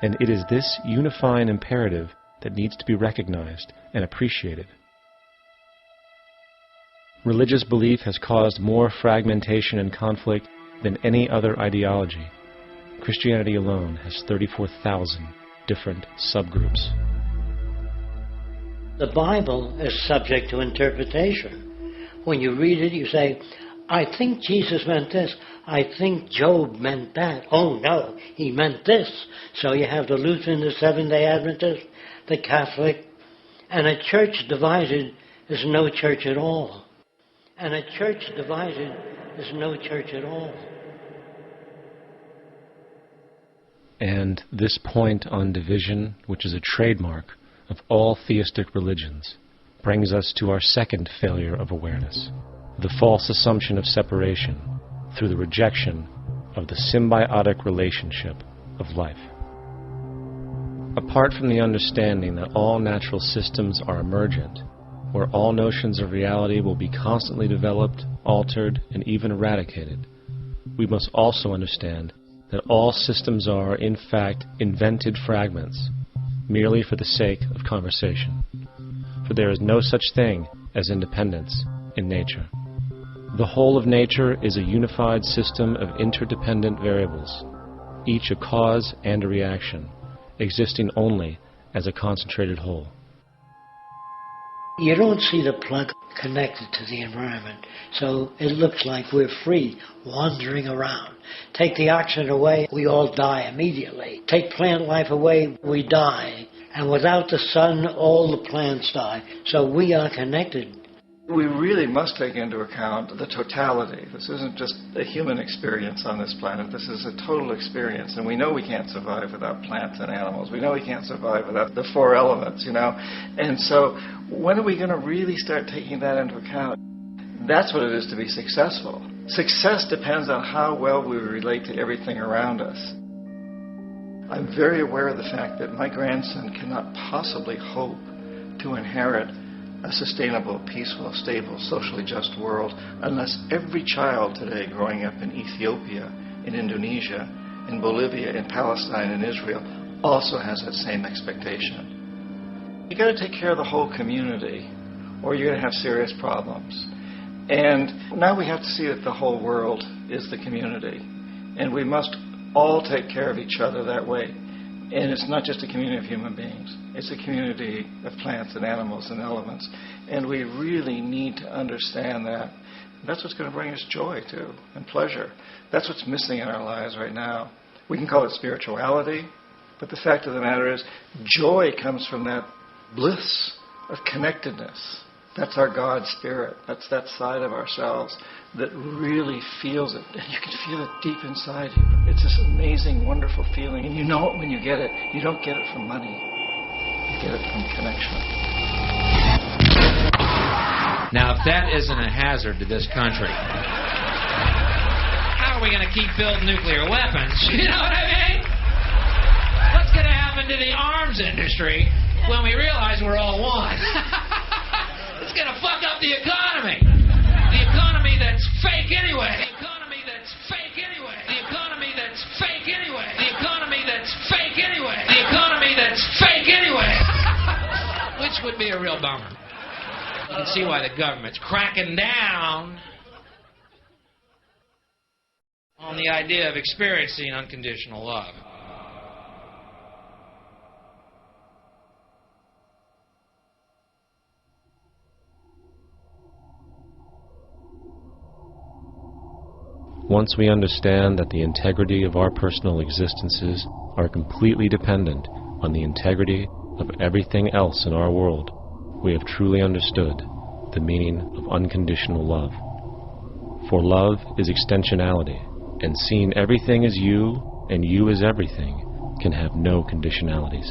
And it is this unifying imperative that needs to be recognized and appreciated. Religious belief has caused more fragmentation and conflict than any other ideology. Christianity alone has 34,000 different subgroups. The Bible is subject to interpretation. When you read it, you say, I think Jesus meant this. I think Job meant that. Oh no, he meant this. So you have the Lutheran, the Seventh-day Adventist, the Catholic, and a church divided is no church at all. And a church divided is no church at all. And this point on division, which is a trademark of all theistic religions, brings us to our second failure of awareness, the false assumption of separation through the rejection of the symbiotic relationship of life. Apart from the understanding that all natural systems are emergent, where all notions of reality will be constantly developed, altered, and even eradicated, we must also understand that all systems are, in fact, invented fragments, merely for the sake of conversation. For there is no such thing as independence in nature. The whole of nature is a unified system of interdependent variables, each a cause and a reaction, existing only as a concentrated whole. You don't see the plug connected to the environment, so it looks like we're free, wandering around. Take the oxygen away, we all die immediately. Take plant life away, we die. And without the sun, all the plants die. So we are connected. We really must take into account the totality. This isn't just a human experience on this planet. This is a total experience. And we know we can't survive without plants and animals. We know we can't survive without the four elements, And so when are we going to really start taking that into account? That's what it is to be successful. Success depends on how well we relate to everything around us. I'm very aware of the fact that my grandson cannot possibly hope to inherit a sustainable, peaceful, stable, socially just world unless every child today growing up in Ethiopia, in Indonesia, in Bolivia, in Palestine, in Israel also has that same expectation. You've got to take care of the whole community or you're going to have serious problems. And now we have to see that the whole world is the community. And we must all take care of each other that way. And it's not just a community of human beings. It's a community of plants and animals and elements. And we really need to understand that. That's what's going to bring us joy, too, and pleasure. That's what's missing in our lives right now. We can call it spirituality, but the fact of the matter is joy comes from that bliss of connectedness. That's our God spirit. That's that side of ourselves that really feels it. And you can feel it deep inside you. It's this amazing, wonderful feeling. And you know it when you get it. You don't get it from money. You get it from connection. Now, if that isn't a hazard to this country, how are we going to keep building nuclear weapons? You know what I mean? What's going to happen to the arms industry when we realize we're all one? It's going to fuck up the economy. The economy that's fake anyway. The economy that's fake anyway. The economy that's fake anyway. The economy that's fake anyway. The economy that's fake anyway. Which would be a real bummer. You can see why the government's cracking down on the idea of experiencing unconditional love. Once we understand that the integrity of our personal existences are completely dependent on the integrity of everything else in our world, we have truly understood the meaning of unconditional love. For love is extensionality, and seeing everything as you and you as everything can have no conditionalities.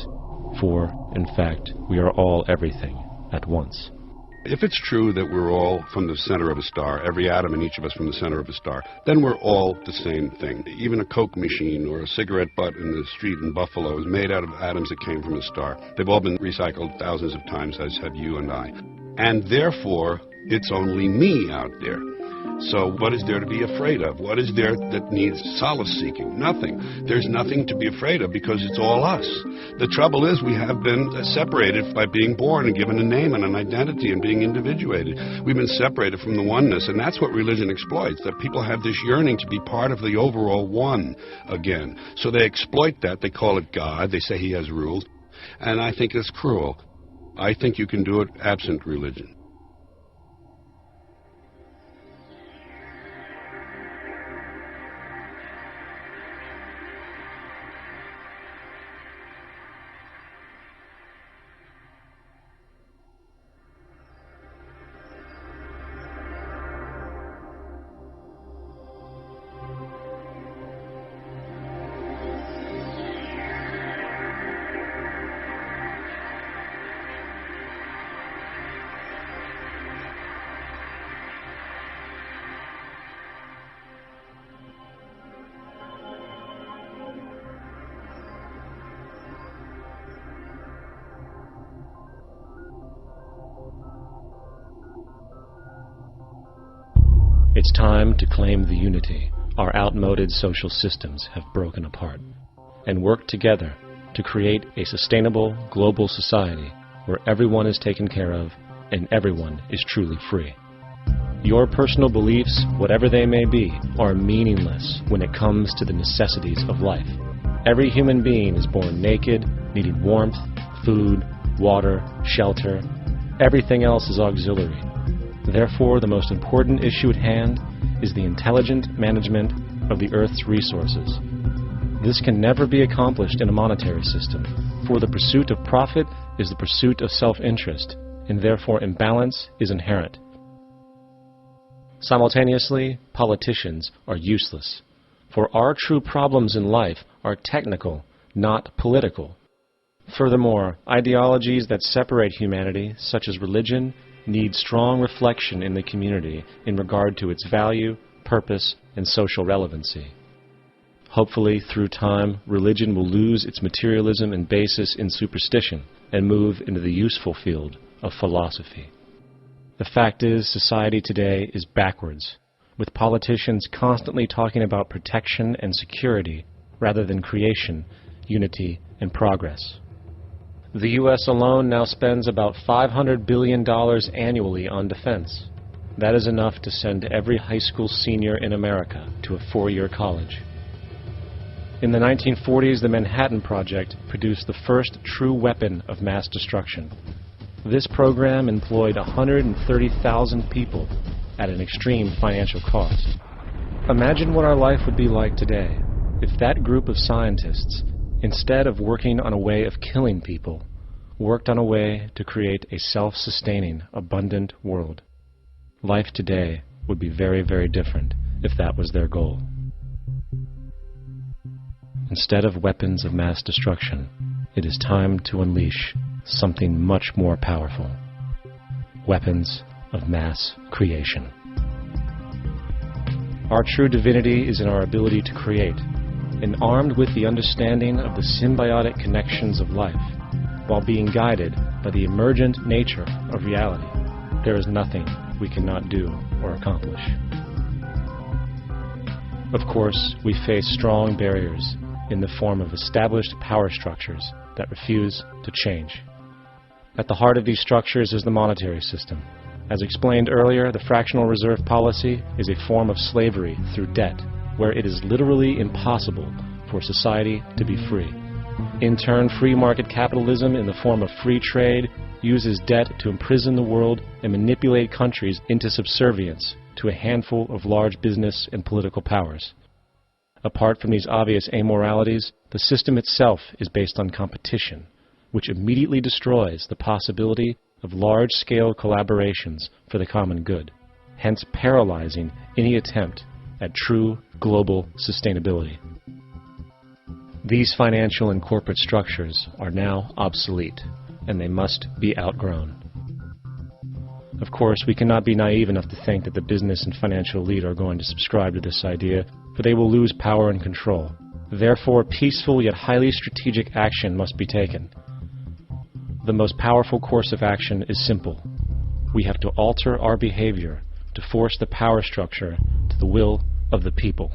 For, in fact, we are all everything at once. If it's true that we're all from the center of a star, every atom in each of us from the center of a star, then we're all the same thing. Even a Coke machine or a cigarette butt in the street in Buffalo is made out of atoms that came from a star. They've all been recycled thousands of times, as have you and I. And therefore, it's only me out there. So what is there to be afraid of? What is there that needs solace-seeking? Nothing. There's nothing to be afraid of because it's all us. The trouble is we have been separated by being born and given a name and an identity and being individuated. We've been separated from the oneness, and that's what religion exploits, that people have this yearning to be part of the overall one again. So they exploit that. They call it God. They say he has rules. And I think it's cruel. I think you can do it absent religion. It's time to claim the unity our outmoded social systems have broken apart, and work together to create a sustainable global society where everyone is taken care of and everyone is truly free. Your personal beliefs, whatever they may be, are meaningless when it comes to the necessities of life. Every human being is born naked, needing warmth, food, water, shelter. Everything else is auxiliary. Therefore, the most important issue at hand is the intelligent management of the Earth's resources. This can never be accomplished in a monetary system, for the pursuit of profit is the pursuit of self-interest, and therefore imbalance is inherent. Simultaneously, politicians are useless, for our true problems in life are technical, not political. Furthermore, ideologies that separate humanity, such as religion, need strong reflection in the community in regard to its value, purpose, and social relevancy. Hopefully, through time, religion will lose its materialism and basis in superstition and move into the useful field of philosophy. The fact is, society today is backwards, with politicians constantly talking about protection and security rather than creation, unity, and progress. The U.S. alone now spends about $500 billion annually on defense. That is enough to send every high school senior in America to a 4-year college. In the 1940s, the Manhattan Project produced the first true weapon of mass destruction. This program employed 130,000 people at an extreme financial cost. Imagine what our life would be like today if that group of scientists, instead of working on a way of killing people, worked on a way to create a self-sustaining, abundant world. Life today would be very, very different if that was their goal. Instead of weapons of mass destruction, it is time to unleash something much more powerful. Weapons of mass creation. Our true divinity is in our ability to create, and armed with the understanding of the symbiotic connections of life, while being guided by the emergent nature of reality, there is nothing we cannot do or accomplish. Of course, we face strong barriers in the form of established power structures that refuse to change. At the heart of these structures is the monetary system. As explained earlier, the fractional reserve policy is a form of slavery through debt, where it is literally impossible for society to be free. In turn, free market capitalism in the form of free trade uses debt to imprison the world and manipulate countries into subservience to a handful of large business and political powers. Apart from these obvious amoralities, the system itself is based on competition, which immediately destroys the possibility of large-scale collaborations for the common good, hence paralyzing any attempt at true global sustainability. These financial and corporate structures are now obsolete, and they must be outgrown. Of course, we cannot be naive enough to think that the business and financial elite are going to subscribe to this idea, for they will lose power and control. Therefore, peaceful yet highly strategic action must be taken. The most powerful course of action is simple. We have to alter our behavior to force the power structure to the will of the people.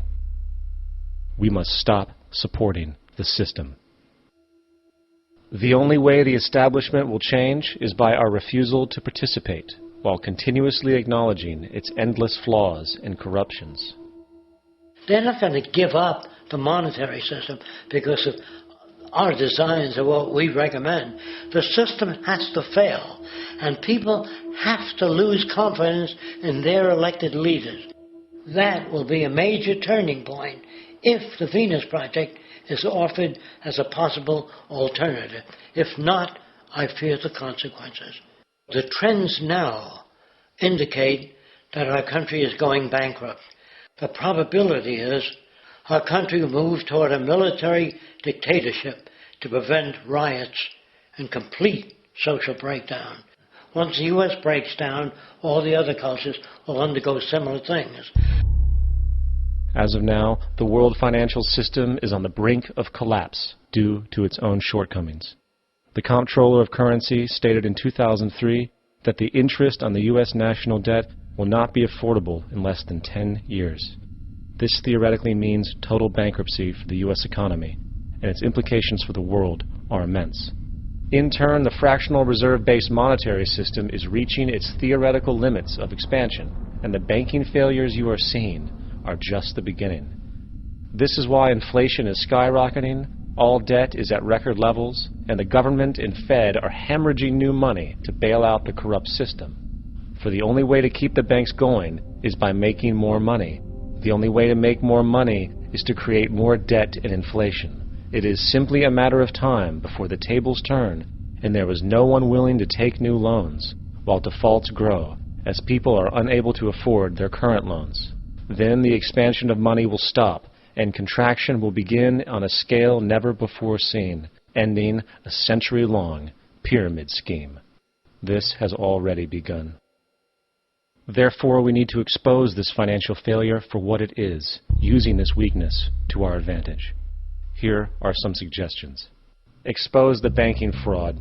We must stop supporting the system. The only way the establishment will change is by our refusal to participate, while continuously acknowledging its endless flaws and corruptions. They're not going to give up the monetary system because of our designs of what we recommend. The system has to fail, and people have to lose confidence in their elected leaders. That will be a major turning point if the Venus Project is offered as a possible alternative. If not, I fear the consequences. The trends now indicate that our country is going bankrupt. The probability is our country will move toward a military dictatorship to prevent riots and complete social breakdown. Once the U.S. breaks down, all the other cultures will undergo similar things. As of now, the world financial system is on the brink of collapse due to its own shortcomings. The Comptroller of Currency stated in 2003 that the interest on the U.S. national debt will not be affordable in less than 10 years. This theoretically means total bankruptcy for the U.S. economy, and its implications for the world are immense. In turn, the fractional reserve-based monetary system is reaching its theoretical limits of expansion, and the banking failures you are seeing are just the beginning. This is why inflation is skyrocketing, all debt is at record levels, and the government and Fed are hemorrhaging new money to bail out the corrupt system. For the only way to keep the banks going is by making more money. The only way to make more money is to create more debt and inflation. It is simply a matter of time before the tables turn and there is no one willing to take new loans, while defaults grow as people are unable to afford their current loans. Then the expansion of money will stop, and contraction will begin on a scale never before seen, ending a century-long pyramid scheme. This has already begun. Therefore, we need to expose this financial failure for what it is, using this weakness to our advantage. Here are some suggestions. Expose the banking fraud.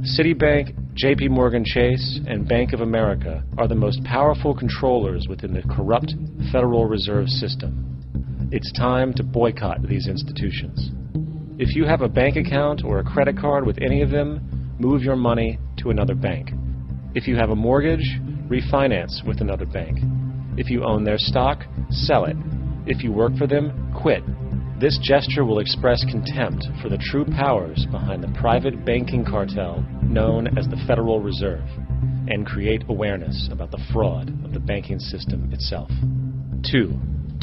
Citibank, JP Morgan Chase, and Bank of America are the most powerful controllers within the corrupt Federal Reserve System. It's time to boycott these institutions. If you have a bank account or a credit card with any of them, move your money to another bank. If you have a mortgage, refinance with another bank. If you own their stock, sell it. If you work for them, quit. This gesture will express contempt for the true powers behind the private banking cartel known as the Federal Reserve, and create awareness about the fraud of the banking system itself. 2.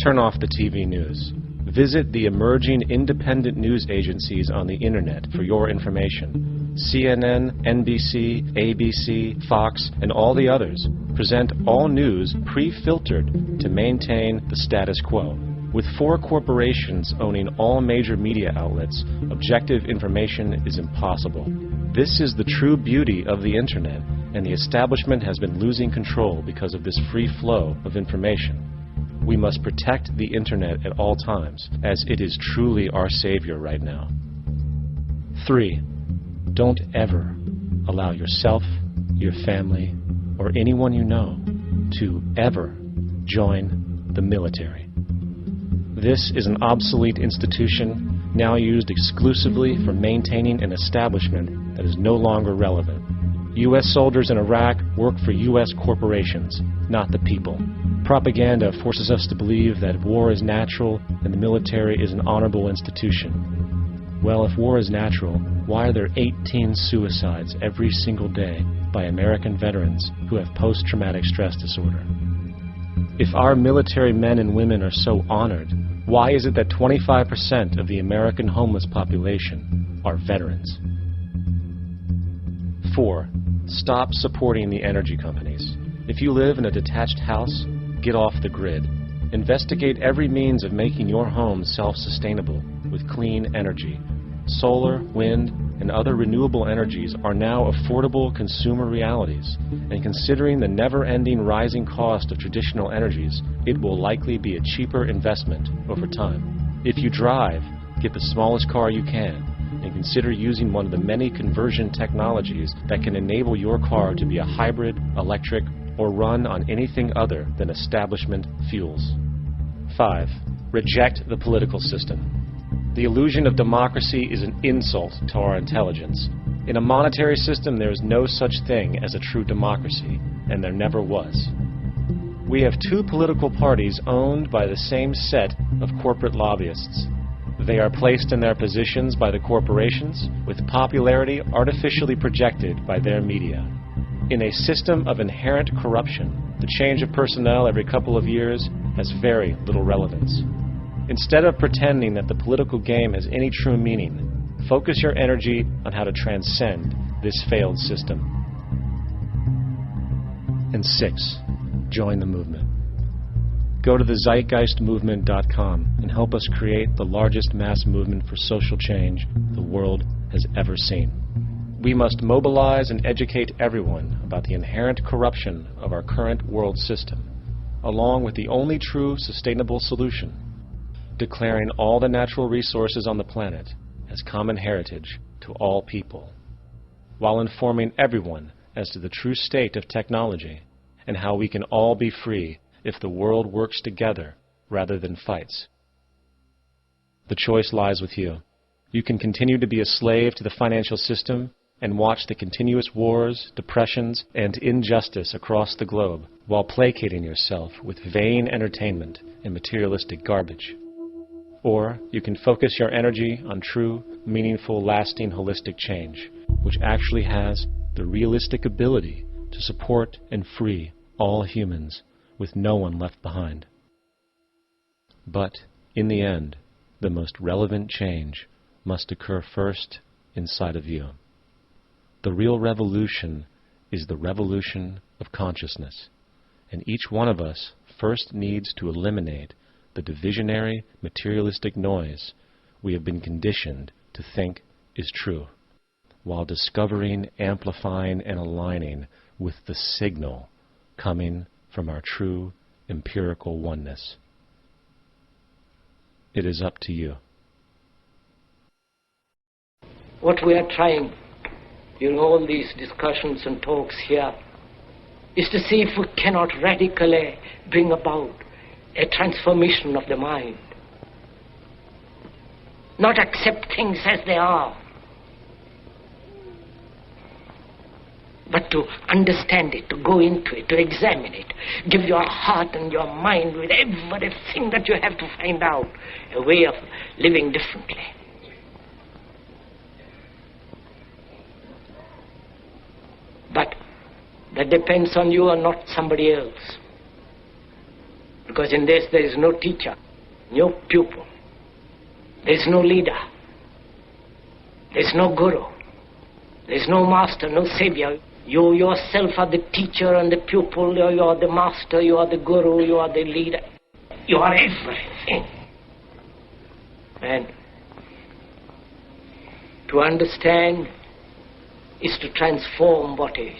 Turn off the TV news. Visit the emerging independent news agencies on the internet for your information. CNN, NBC, ABC, Fox, and all the others present all news pre-filtered to maintain the status quo. With 4 corporations owning all major media outlets, objective information is impossible. This is the true beauty of the internet, and the establishment has been losing control because of this free flow of information. We must protect the internet at all times, as it is truly our savior right now. 3. Don't ever allow yourself, your family, or anyone you know to ever join the military. This is an obsolete institution now used exclusively for maintaining an establishment that is no longer relevant. U.S. soldiers in Iraq work for U.S. corporations, not the people. Propaganda forces us to believe that war is natural and the military is an honorable institution. Well, if war is natural, why are there 18 suicides every single day by American veterans who have post-traumatic stress disorder? If our military men and women are so honored, why is it that 25% of the American homeless population are veterans? 4. Stop supporting the energy companies. If you live in a detached house, get off the grid. Investigate every means of making your home self-sustainable with clean energy. Solar, wind, and other renewable energies are now affordable consumer realities, and considering the never-ending rising cost of traditional energies, it will likely be a cheaper investment over time. If you drive, get the smallest car you can, and consider using one of the many conversion technologies that can enable your car to be a hybrid, electric, or run on anything other than establishment fuels. 5. Reject the political system. The illusion of democracy is an insult to our intelligence. In a monetary system, there is no such thing as a true democracy, and there never was. We have two political parties owned by the same set of corporate lobbyists. They are placed in their positions by the corporations, with popularity artificially projected by their media. In a system of inherent corruption, the change of personnel every couple of years has very little relevance. Instead of pretending that the political game has any true meaning, focus your energy on how to transcend this failed system. And 6, join the movement. Go to the zeitgeistmovement.com and help us create the largest mass movement for social change the world has ever seen. We must mobilize and educate everyone about the inherent corruption of our current world system, along with the only true sustainable solution, declaring all the natural resources on the planet as common heritage to all people, while informing everyone as to the true state of technology and how we can all be free if the world works together rather than fights. The choice lies with you. You can continue to be a slave to the financial system and watch the continuous wars, depressions, and injustice across the globe while placating yourself with vain entertainment and materialistic garbage. Or you can focus your energy on true, meaningful, lasting, holistic change, which actually has the realistic ability to support and free all humans with no one left behind. But, in the end, the most relevant change must occur first inside of you. The real revolution is the revolution of consciousness, and each one of us first needs to eliminate the divisionary, materialistic noise we have been conditioned to think is true, while discovering, amplifying, and aligning with the signal coming from our true empirical oneness. It is up to you. What we are trying in all these discussions and talks here is to see if we cannot radically bring about a transformation of the mind. Not accept things as they are, but to understand it, to go into it, to examine it. Give your heart and your mind with everything that you have to find out a way of living differently. But that depends on you and not somebody else. Because in this there is no teacher, no pupil, there is no leader, there is no guru, there is no master, no savior. You yourself are the teacher and the pupil, you are the master, you are the guru, you are the leader. You are everything. And to understand is to transform what is.